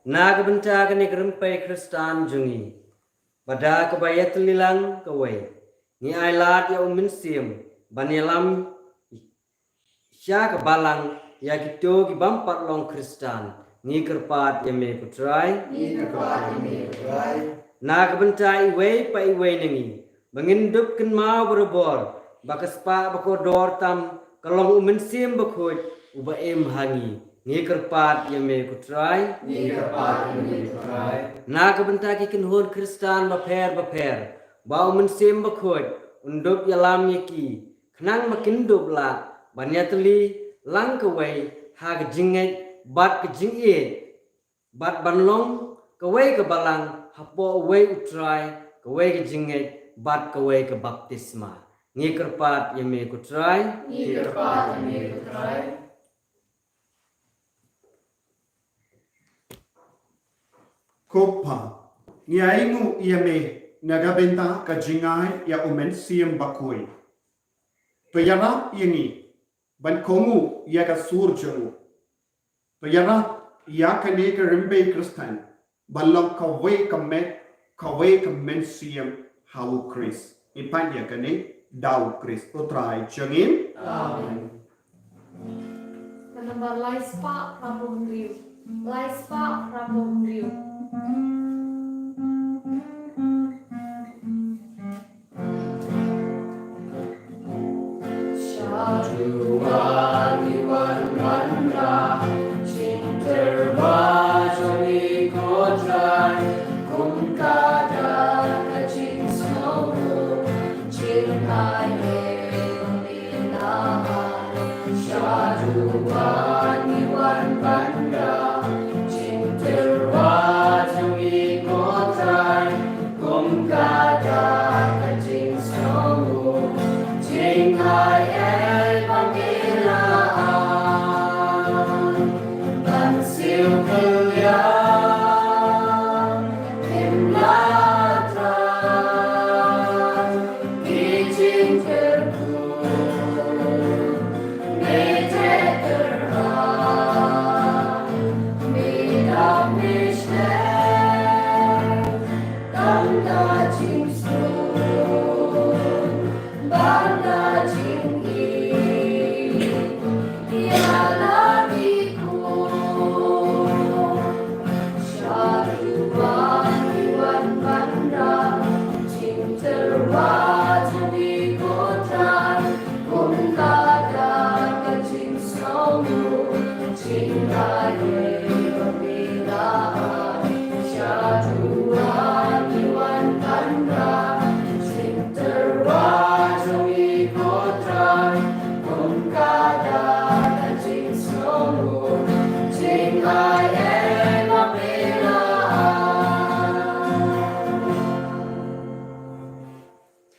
naga benta kani kerempai kristan jungi pada kebayat lilang kawai ni ailat ya umen sim banyalam sya kebalang ya gitu ki bampat long kristan ni kerpat yeme kutrai na kebentai we pai we nengi bangindup ken mau berbor bakas pa bakodor tam kalong umen sim bakut uba em hangi ni kerpat yeme kutrai na kebentai ki ken hon kristan baper ba umen sim bakut undup yalam yeki kenang makindup la banyatli lang kawai ha ke jingai bat ke jingie bat banlong kawai ke balang hapo wei utrai kawai ke jingai bat kawai ke baptisma ni kerpat yeme kutrai Kopa nyaingu yame nagabenta ka jingai ya umen siem bakoi. Payara yangi ban kongu ya ka surjanu. Payara ya ka ne ka rimbe kristan balong kawai ka men siem hau kris. Ipan ya ka ne dau kris. Utrai jangin. Menambah laispa Prabu Hendriu. Laispa Prabu Hendriu.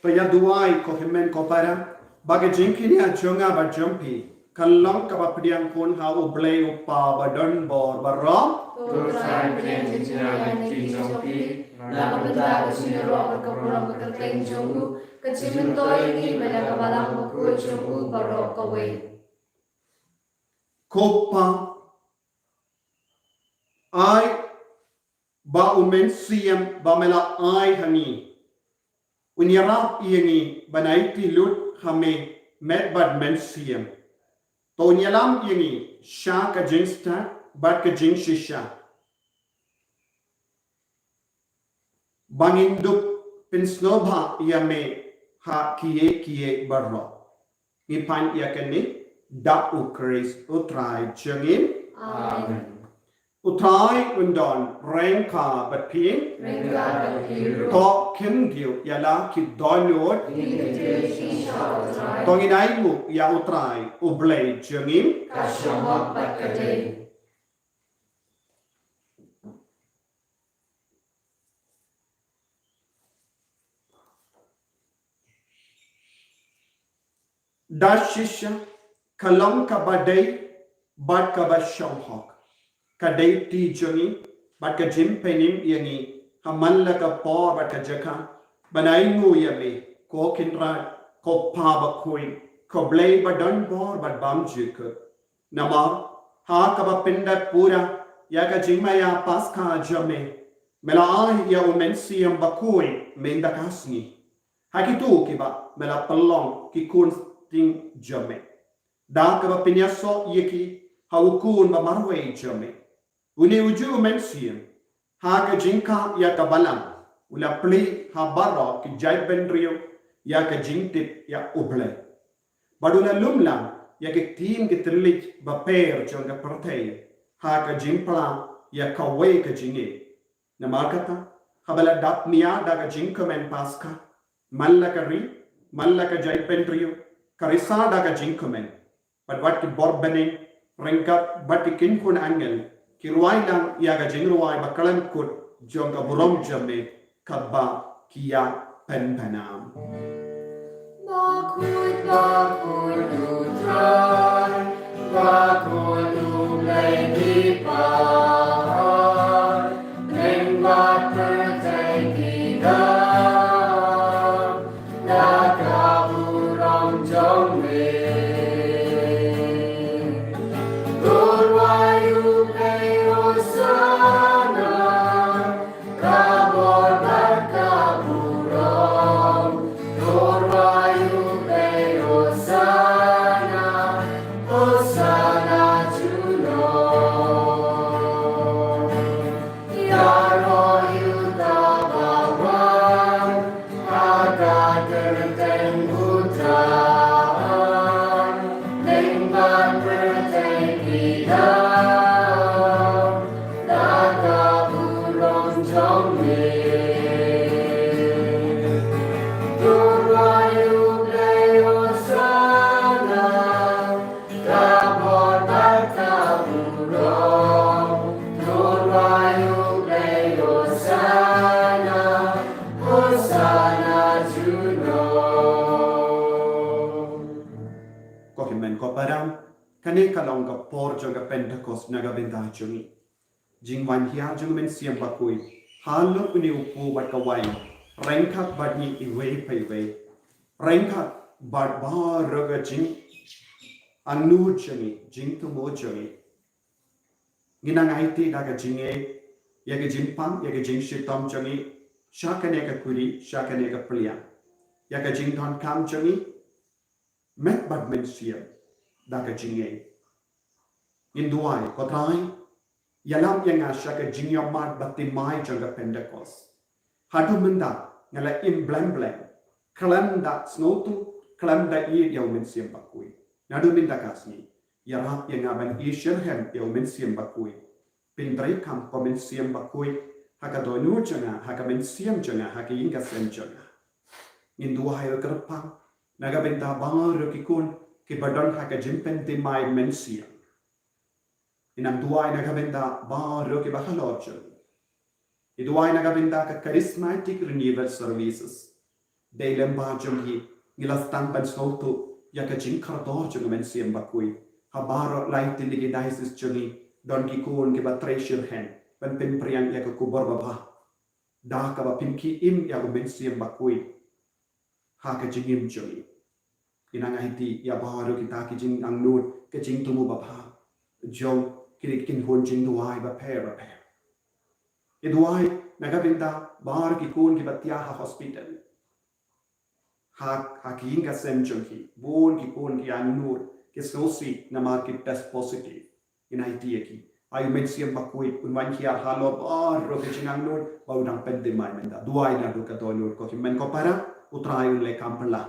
Payaduai ko himen ko para baga jinkini a junga ba jumpi kalong ka ba pediang kun ha u blay u pa ba don bor ba rom Tuhan penyanyi Jompi, Nama benda kesinero berkepurang berkerteng jonggu kecimentoy ini banyak kebalang buku jonggu barok kawe. kopa ai ba umen siem ba mela ai hani unyara iengi banaiti lut hame medbad men siem to nyalam iengi sha ka jingsta bad ka jing shisha banginduk pinsnobha yame ha kiye barro ipan yakani da ukris utrai jangin Amen. utrai undon rengka bat ping Rengka berpiru. to kim diu yala ki donot Dikitir shisha utrai. tong inai mu ya utrai ublei jengim Kasyomok bat kedai. dashisha kalong ka badai bat ka basyamhok kadai ti jengi bat ka jimpenim yangi hamalla ka por bat ka jaka banai ngu yame ko kinra ko pa ba koi ko blei badan bor bat bam jik namar ha ka ba pinda pura ya ka jingmaya pas ka jame mela ya umensiam ba koi menda kasni hakitu ki ba mela pelong ki kun ting jame da ka ba pinyaso yeki ha ukun ba marwe jame uni uju umensiam ha ka jingka ya ka balam ula pli ha baro ki jai bendrio ya ka jingtip ya uble badula lumlam ya ke tim ke trilik ba per jonga partei ha ka jimpla ya ka we ka jinge na markata habala dap niya da ka jinkamen paska mallaka jai bendrio karisa da ka jinkamen but what ki borbening ringkat but ki kinkun angel ki ruai lang ya ka jingruai ba kalam kut jonga burom jame kabba kia penpenam Bakut utrai. Bakut umlei dipar. Lengbat pertai kidam. Daka burong jombe. Turwayu plei osana. Kabor berkaburong. Turwayu plei osana. Osana juno. Yaro yuta bawan. Aga terteng putraan. Lengban pertai kidam. Daka burong jombe. Turwayu plei osana. Kabor berkaburong. Turwayu plei osana. Osana juno. ko himen ko param kane kalong ka por jonga pentecost naga benda jungi jingwan hia jung men siam bakui halu uni upu bat ka wai rengkat bat ni iwe paiwe rengkat bat ba raga jing anu jungi jing tu mo jungi ginang aiti daga jinge yaga jimpang yaga jing shitam jungi shakane ka kuri shakane ka plia yaga jing ton kam jungi met bat men siam daga jinge in duai kotrai yalam yang shaka jingyo mat batti mai jonga pentecost hadu menda ngala im blam kalam da snotu kalam da i yaw men siam bakui nadu minda kasni yarap yang aban i shirhem yaw men siam bakui pindrai kam ko men siam bakui haka donu jonga haka men siam jonga haka inga sem jonga in duai kerpang naga benta bangar kikun ki badon haka jimpen ti mai men siam inam duai naga benta bangar ki bahalorjo iduai naga benta ka charismatic renewal services dailem ba jongi ngilastang ban snautu yaka jinkar dor jonga men siam bakui habaro light in the diocese jongi don ki kun ki ba treasure hen ban pen priang yaka kubor baba da ka ba pinki im ya men siam bakui haka jingim jongi inang ahiti ya baru kita ki jing ang nut ke jing tumu baba jong kiri kin hon jing duai ba pair e duai naga binda bar ki kun ki batia ha hospital ha ki inga sem jong ki bon ki kun ki ang nut ke sosi na market test positive in ahiti ki ayu men siam bakui unwan ki halo bar ro ke jing ang nut ba udang pende mai menda duai na do ka do nut ko ki men ko para utrayun le kampala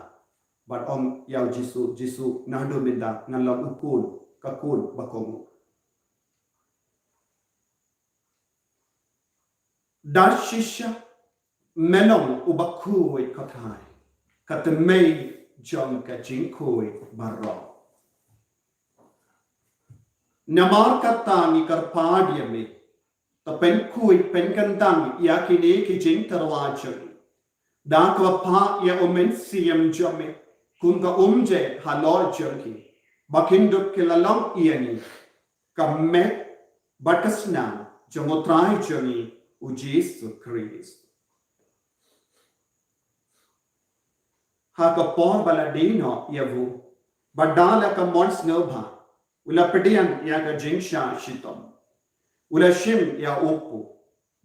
but om yaw jisu nado minda ngalom ukun kakun bakongu Dashisha melong ubakui katai. Katemei jong ka jinkui barro. Namar katani karpadia me. Ta pen kui pen gandang yakini ki jing tarwachari. Dakwa pa ya omen siyam jome. Kunga umje halor jonki. Bakinduk kilalang iani. Kamek batasna jomotrai joni u Jesu Christ. Haka por baladino yavu. Badala ka mons nobha. Ula pedian ya ka jingsha shitom. Ula shim ya upu.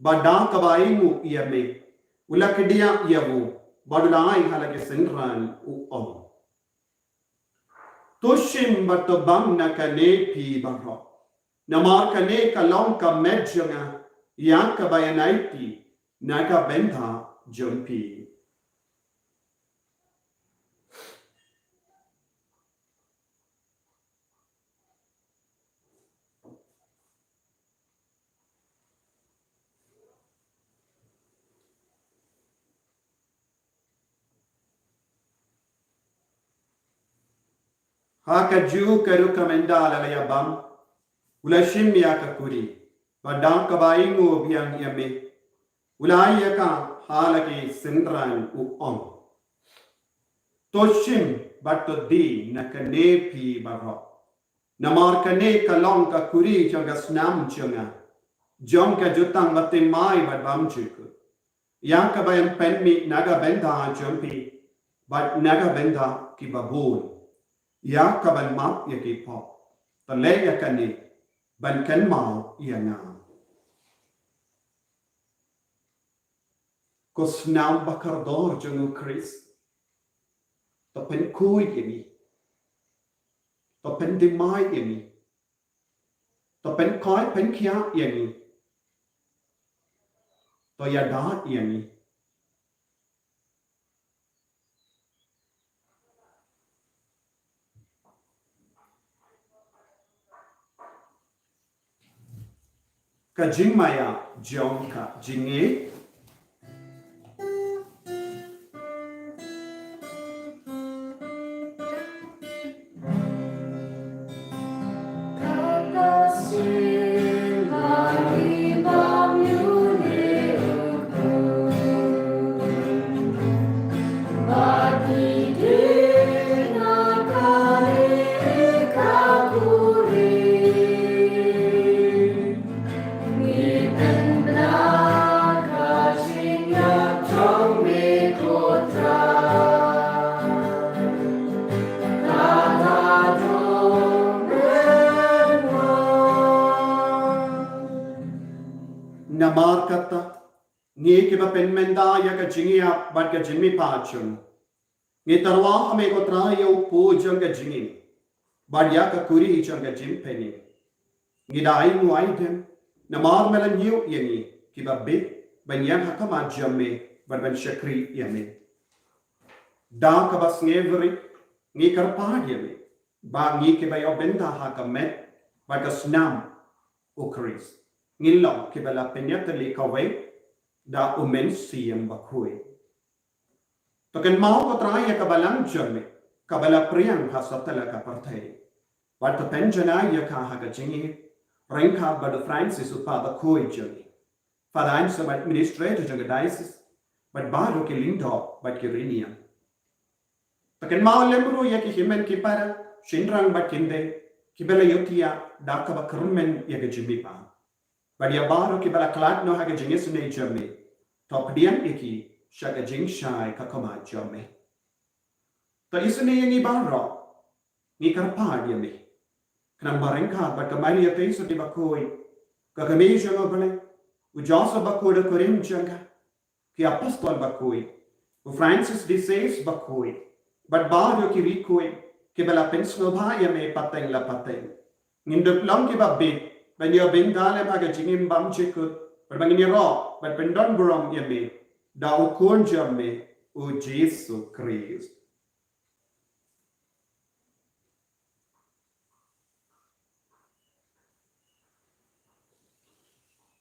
Badang kabaimu ya me. Ula kedia yavu. Badulai halake senran u om. Tushim batobang na kane pi barro. Namar kane kalong ka medjanga. Yang kabayanaiti. Naga benda jompi. Haka juu karu kamendala ya bam. Ula shim ya kakuri. Badang kabaingu biang yame. Ula ya ka halaki sindran u om. Toshim bato di na kane pi barro. Namar kane kalong kakuri jaga snam junga. Jom ka jutang matimai bad bam juku. Yang kabayan penmi naga benda jompi. Bad naga benda ki babun. Ya kaban map ya ki pop. Tale ya kani ban kan mau ya na. Ko snam bakar dor jungu Chris. Ta pen kui yemi. Ta pen dimai yemi. Ta pen koi pen kia yemi. Ta ya da yemi. Ka jingmaya jong ka jinge. Namar kata ngi kiba penmenda ya ka jingia bad ka jimmi pachun ngi tarwa hame ko tra ya upo jang ka jingi bad ya ka kuri jang ka jim peni ngi dai mu item namar melan yu yani kiba be ban yang hakama jamme bad ban shakri yame da ka bas ngevri ngi karpa yame ba ngi kiba yo benda hakamet bad ka snam o Chris ngilong kibala penyatali kawai da umen siyam bakhui. Token mau ko traya kabalang jame kabala priyang hasatala ka parthai. Wat penjana ya ka haga jingi rengka bad Francis upada khoi jame. Father I'm some administrator jang diocese but baro ke lindo but kirinia. Token mau lembru ya ki himen ki para shinrang bat kinde kibala yotia da ka bakrmen ya ga jimi pa. Badia baro ki bala klat no haga jingis ne jame. Top dian iki shaga jing shai kakoma jame. Ta isne ni baro ni karpa dia me. Kanang barengka bat kamari ya teiso di bakoi. Kakame janga bale. U Joseph bakoi da korim janga. Ki apostol bakoi. U Francis de Sales bakoi. Bat baro ki rikoi. Ki bala pensno bha ya me pateng la pateng. Ninduk long ki babbe. When you're being done about a jingim bum chickut, but when you're raw, but when done brom yame, thou conjure me, O Jesus Christ.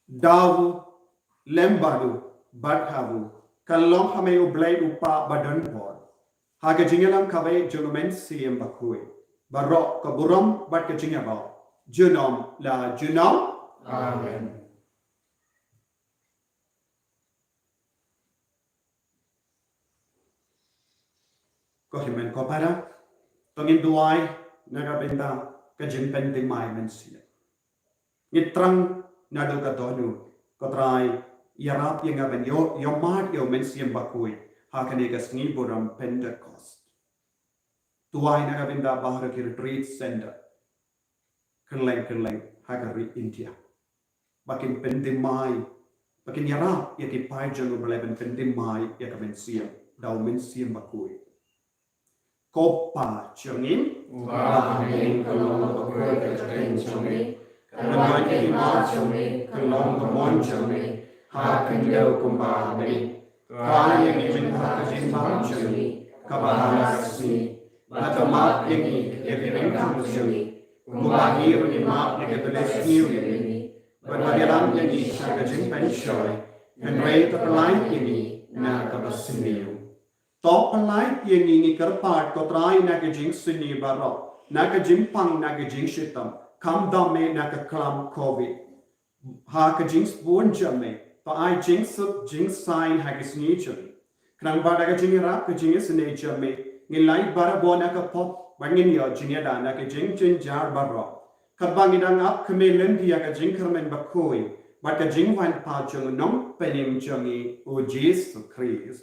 Thou lembadu badhabu kalong hame ublay upa badan bor haga jingalam kawe jonomen siem bakui barok kaburam bad ke jingabau junom la junom Amen. ko himen ko para tongin duai naga benda ka jin penting mai men sia ngitrang nadu ka tonu ko trai yarap yang aben yo mat yo men siem bakui hakane ka sngi buram Pentecost duai naga benda bahar ki retreat center keleng hagari India bakin penting mai bakin yarap ya ki pai jonu belaben penting mai ya ka men siem dau men siem bakui Kopa Chungin, Bahing kalong bakui katrain chumi, kalwan kima chumi, kalong kamon chumi, hakin daw kumbahami, kaya ngin hakajin bang chumi, kabahalasmi, batamat yangi yakirin kam chumi, kumbahi unimak yakatulis niwi, badalang yangi hakajin penshoy, kanray kapalain yangi na kabasimiyo. Top light yang ini kerpat kotrai naga jing sini barok naga jing pang naga jing shitam kam dame naga klam covid ha ka jing spon jame pa ai jing sup jing sign ha kisni churi krang ba naga jing ra ka jing sne jame ngilai bara bo naga pop bangin yo jing da naga jing jin jar barok kabang idang ap kemelen dia ka jing kermen bakoi ba ka jing wan pa jung nom penim jungi o Jesus Christ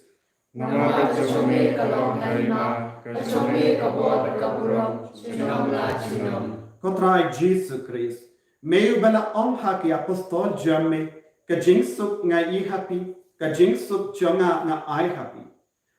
Nama kacumi kalong harima, kacumi kabot kaburam, junom la junom. Kontrai Jesus Christ. Meu bala om haki apostol jamme, ka jingsuk nga I happy, ka jingsuk jonga nga I happy.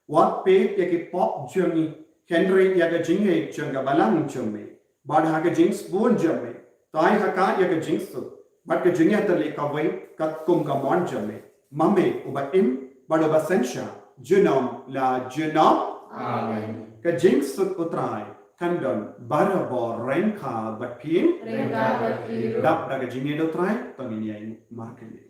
Wat pe yaki pop jongi, Henry yaga jinge jonga balang jamme. Bad haka jings bun jamme, tai haka yaga jingsuk. Bad ka jinga tali kawai, kat kum ka mon jamme. Mame uba im, bad uba sensha. Junom la junom Amen. ka jingsuk utrai kandon barabo renka batpin Rengka berkiru. dap daga jinge do trai tongin yang markeli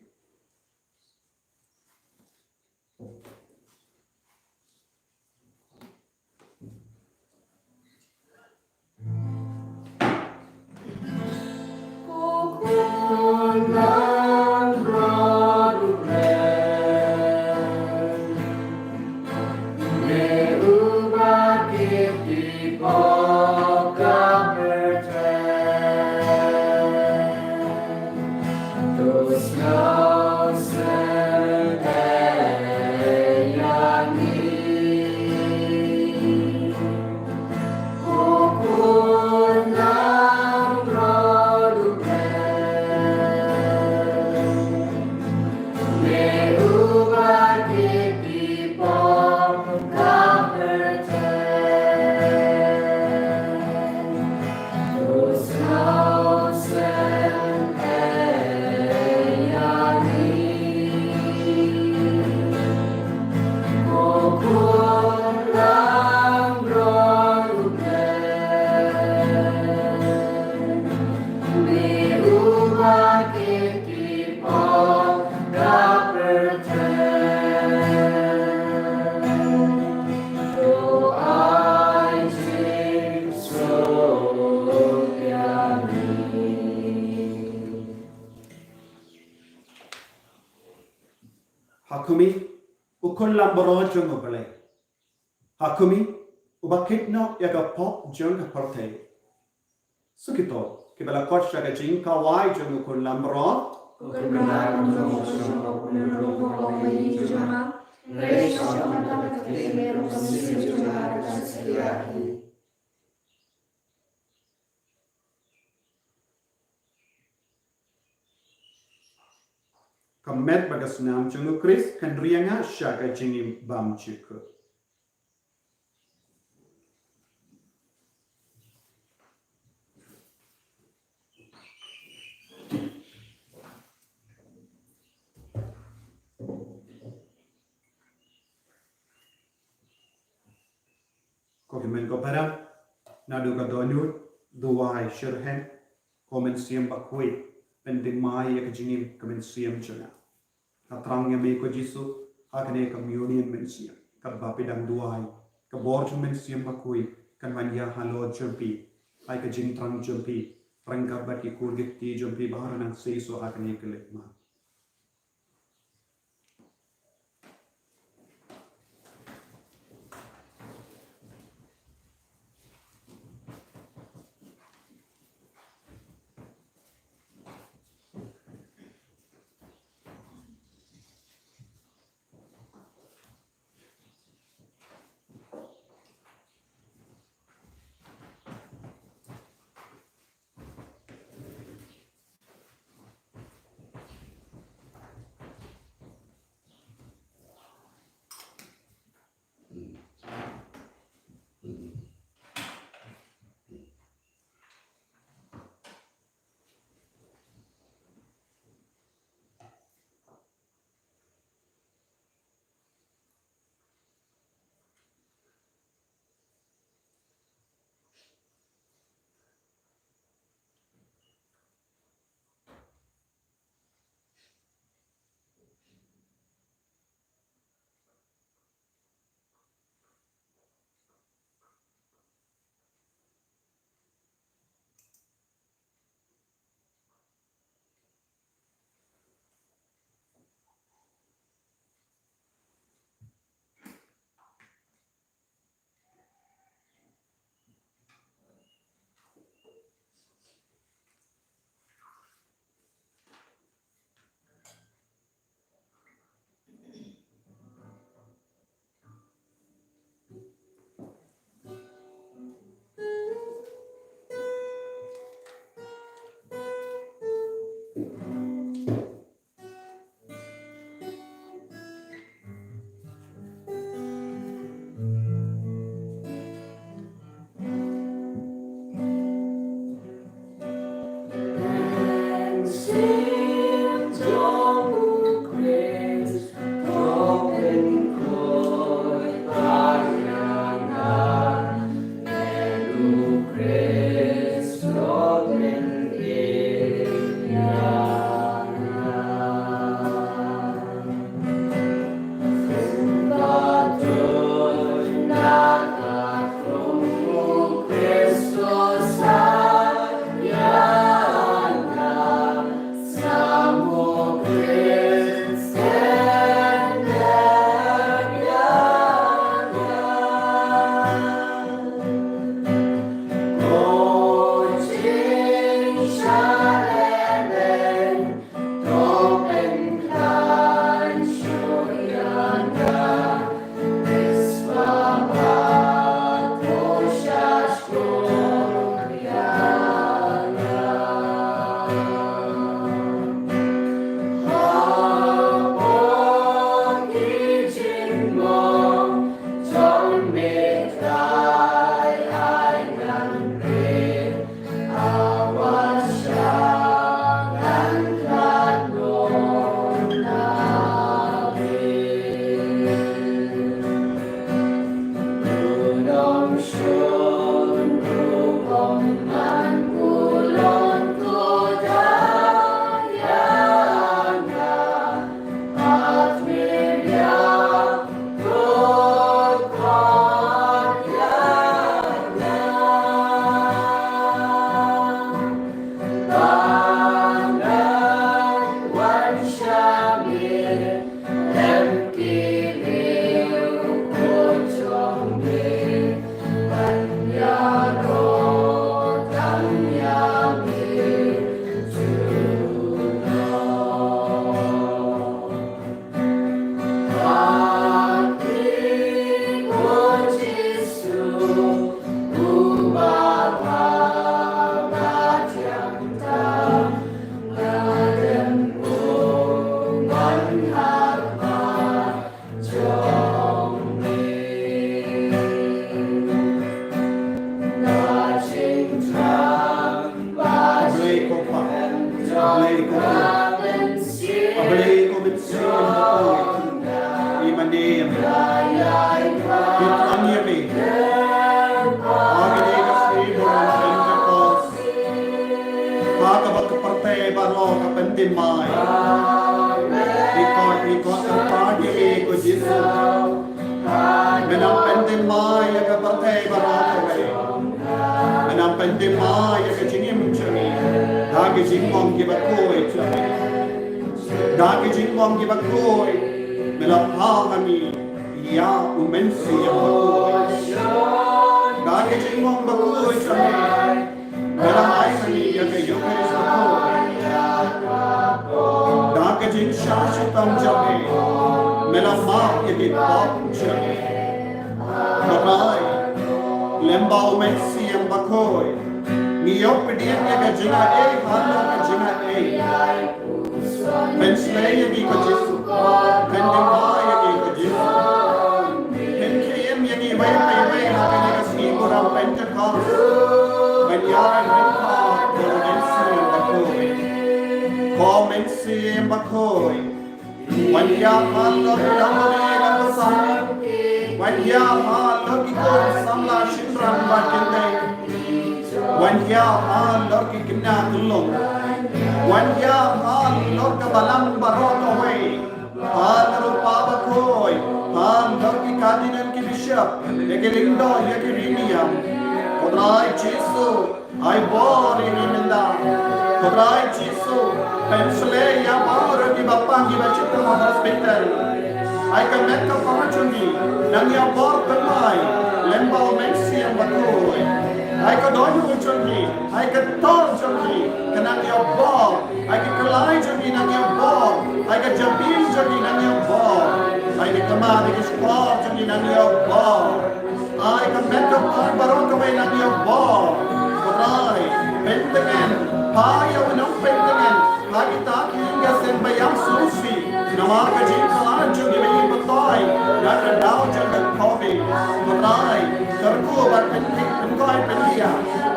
Hakumi ukullam borojung ubale. Hakumi ubakitno yaga pop jung aparte. Sukito kibala kocha ga jing kawai jung ukullam boroj. Kukenal jom jom kunurung kawai joma. Reis jom dapat kemeru kamisi joma dan sekiraki. Kamet bagas nam jung Chris kandrianga shaga jingim bam chiku. Kokimen ko para nadu ka donut duwai shirhen komen siem bakui penting mai ya kajingim komen siem chunga Katrang yang meko jisu hakane communion mensia kat bapidang duai ka borju mensia makui kan manja halo jumpi ai ka jing trang jumpi rangka bati kurgiti jumpi bahar nang seiso hakane kelek ma Menang pentimai ya ke partai barat Menang pentimai ya ke jingim cumi Dagi jingmong gibat koi cumi Dagi jingmong gibat koi Melapah kami Ya umensi yang bakoi Dagi jingmong bakoi cumi Melamai kami ya ke yukaris bakoi Dagi jing syashitam cumi Melamah ya ke bap cumi Barai Lembau mensi yang bakoi Miyok pedian ya ke jinga halo ke jinga Penslay ya ke jisu Pendimai ya ke jisu Penkiem ya ke way haka ya ke singurang Pentecost Menyaran rengka Koro mensi yang bakoi Ko mensi yang bakoi Wanya halo Ramani Lamasang Wanya halo Kikor Samla Shindran Bakindai Wanya halo Kikina Tulung Wanya halo Kabalang Barot away Halo Pabakoi Halo Kikadinan Kibishop Yekilindo Yekiriniam Kodrai Jesu I bore in Iminda Kodrai Jesu Pensle Yamara Kibapang Kibachita Hospital I can make a fortune Nang ya bor kamai Lembau mensi yang bakoi I can do chungi I can tol chungi Kanang ya bor I can kalai chungi nang ya bor I can jabin chungi nang ya bor I can kamari sport chungi nang ya bor I can make a barok kamay nang ya bor Kodai Pentengen Paya unang pentengen Lagi taki hingga sembayang susi Namar kajing kalan chungi may ipatoy Yaka daw jagat kopi Kodai Karku bat penting penkoy pentia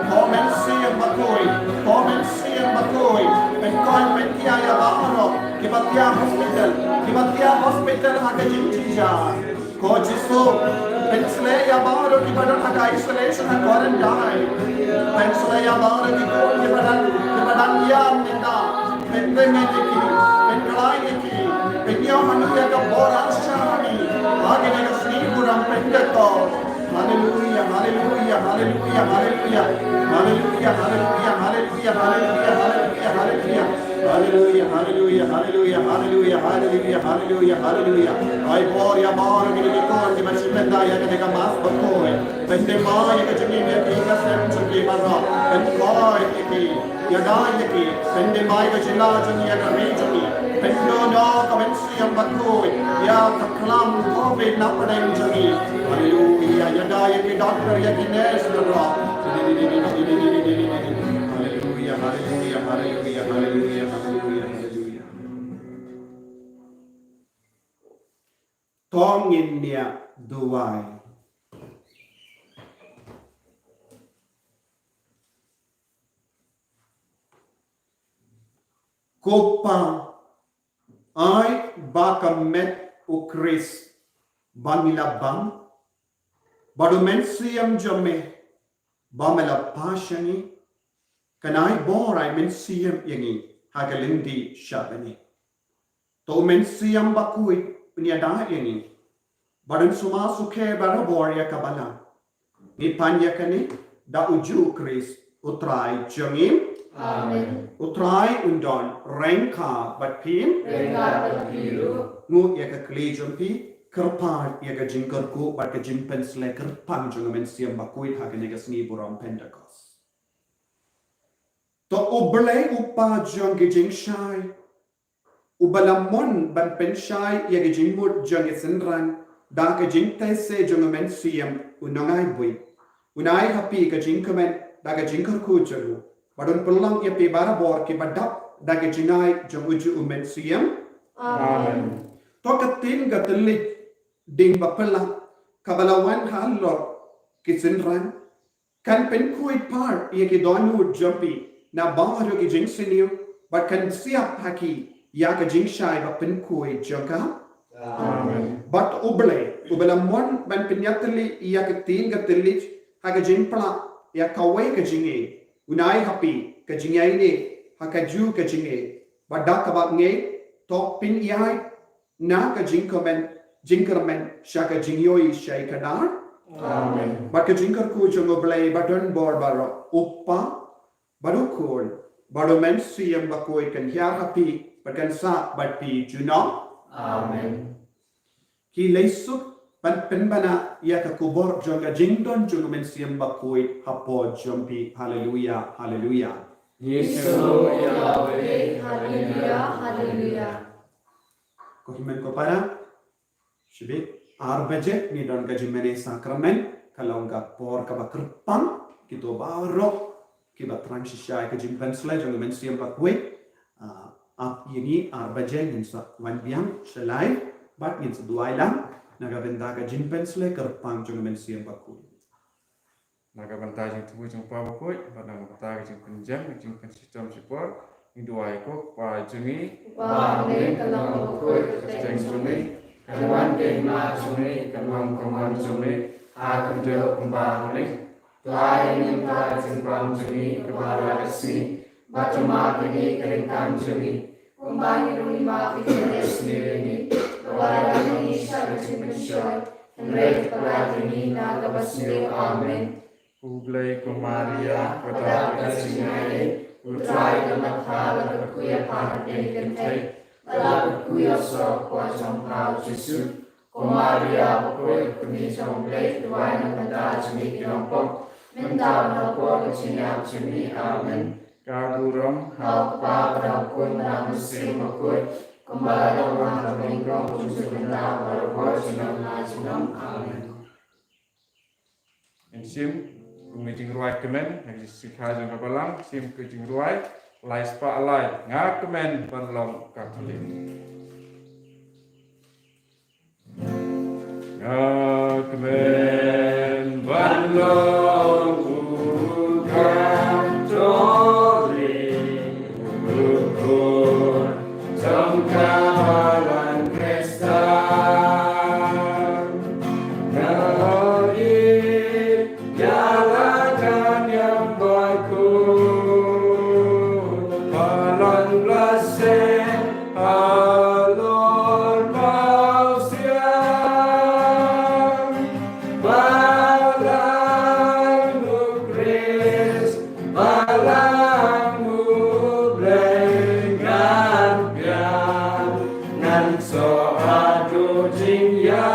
Komensi yang bakoi Komensi yang bakoi Penkoy pentia ya bakaro Kibatia hospital haka jingtija Ko jisu Pensle ya bakaro kibadan haka isolation and quarantine Pensle ya bakaro kibadan yam nita Pendengen iki Penkalai iki Penyo hanu ya ka boras syahani Hagi naga sniburang Pentecost Hallelujah, hallelujah, hallelujah, hallelujah, hallelujah, hallelujah, hallelujah, hallelujah, hallelujah, hallelujah, hallelujah, hallelujah, hallelujah, hallelujah, hallelujah, hallelujah. I bore ya bar gini kon di masipenda ya ke mas bakoi. Pende mai ke jini ya ke ka sem chuki mara. En koi ki ya dai ki pende mai ke jila jini ya ke jini. Pendo no komensi yang bakoi ya ka klam covid na padeng jini. Hallelujah, ya dai ki doctor ya ki nurse mara. Hallelujah, hallelujah, hallelujah, hallelujah, hallelujah, hallelujah. Tongin niya duway. Kopa ay baka met o Chris banilabang badumensiam jame bamela pashani kanai borai mensiam yangi hagalindi shabani to mensiam bakui punyada yangi badun suma sukhe barabor ya kabala ni panya kani da uju Chris utrai jangim Amen. Utrai undon rengka bat pin ngu ya ka klejum pi kerpar ya ka jingkar ku bat ka jimpen sle kerpang jung mensiam bakui hagane ka sni buram Pentecost to oblay upa jung gijing shai ubalamon ban penshai ya gijing mut jung isenran da ka jing se jung mensiam unangai bui unai happy ka jingkamen da ka jingkar ku jaru Badun pulang ya pi barabor ki badap da ka jingai jung uju mensiam Amen. to katin gatelik ding bapela kabalawan hallo kisinran kan pen kuit par ye ki donu jumpi na bawaro ki jingsiniu but kan siap haki ya ka jingshai ba pen kuit jangka Amen. but ubelamon ban pinyatli ya katin gatelik haka jingpla ya kawai ka jingi unai happy ka jingai ne haka ju ka jingi badaka ba nge to pin yai na ka jingkomen jingkermen syaka jingyoi syai kadar. Amen. Bat ke jingkerku jongo belai badon bor baro uppa badukul badomen siyam bakoi kan hiarapi bakan sa batpi junong. Amen. Ki leisuk ban penbana ia ka kubor jonga jingdon jongo men siyam bakoi hapo jompi. Haleluya, haleluya. Yesu Yahweh, haleluya, haleluya. Ko himen ko para shibit 8 bajak ni don gaji mene sakramen kalau enggak por ka bakrpang kito baro kiba transisya ka jimpan slai jong men siam bakwe ap ini 8 bajak ni sa wan biang selai bat ni seduai lang naga benda ka jimpan slai kerpang jong men siam bakwe. Naga bantah jeng tubuh jeng pa bakoi, pada bantah jeng penjam jeng sistem support, ni dua ekor pa jengi, Amen. Kalau bakoi keteng sungai, kawan kema sungai, kawan kawan sungai, akan jauh kembali. Tuhan yang telah jempang sungai kepada kasih, baca mak ini keringkan sungai, kembali rumah kita sendiri ini, kepada Indonesia dan Indonesia, hendak kepada ini naga basir. Amen. Ublay ko Maria, Pada kasihnya, utrai dalam hal berkuya pada kentai, dalam berkuya sok kuasa kau Yesus, ko Maria berkuya kini somblay tuan mental seni kelompok, mental berkuya kecinya seni. Amen. kaguram, Kau pada kun dalam mesin berkuya, kembali orang berlingkong untuk mental berkuya senang. Amen. ensim, kumijing ruai kemen, yang sikha jeng kapalang, sim kujing ruai, lai spa alai, ngak kemen panlong katolik. Ngak kemen panlong katolik, ukur sangkalan Kristen, ngari jalankan yang baikun, alon blessed, alon mausiam, balang nukris, balang mublengan bian, nan so adu jingya.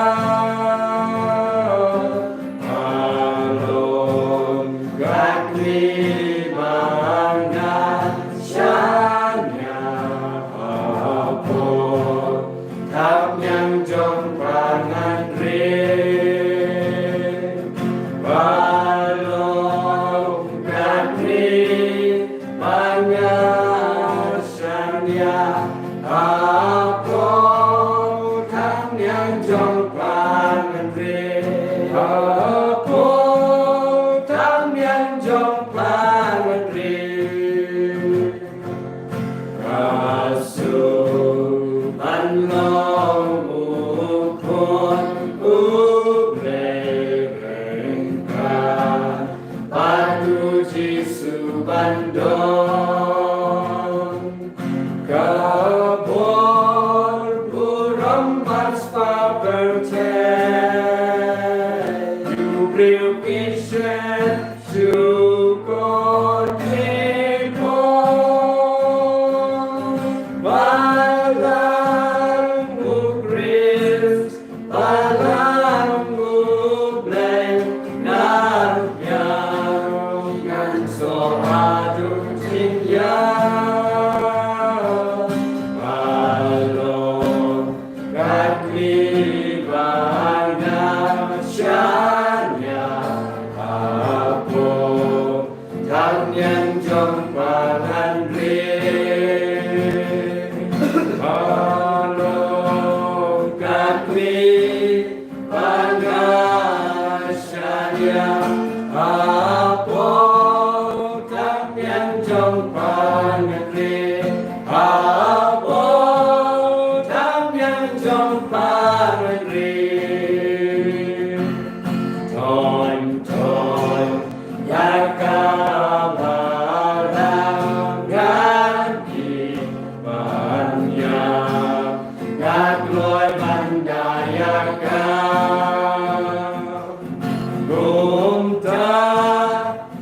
Gumta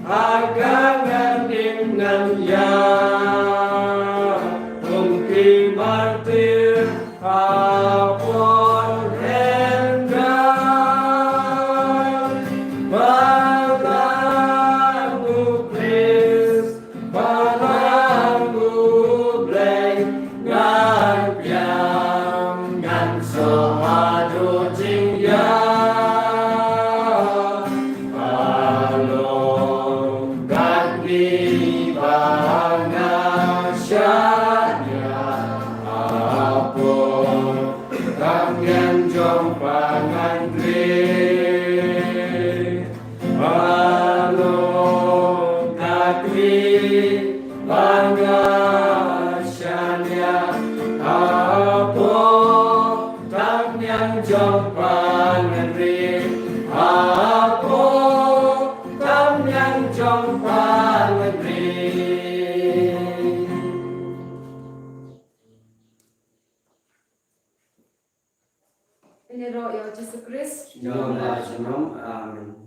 agangan dengan ya Mungkin martir apon rendah Balangu please Balangu bleng Ngan piang Ngan so adu jing ya Ini roh ya Jesus Christ. Shalom, shalom, amin.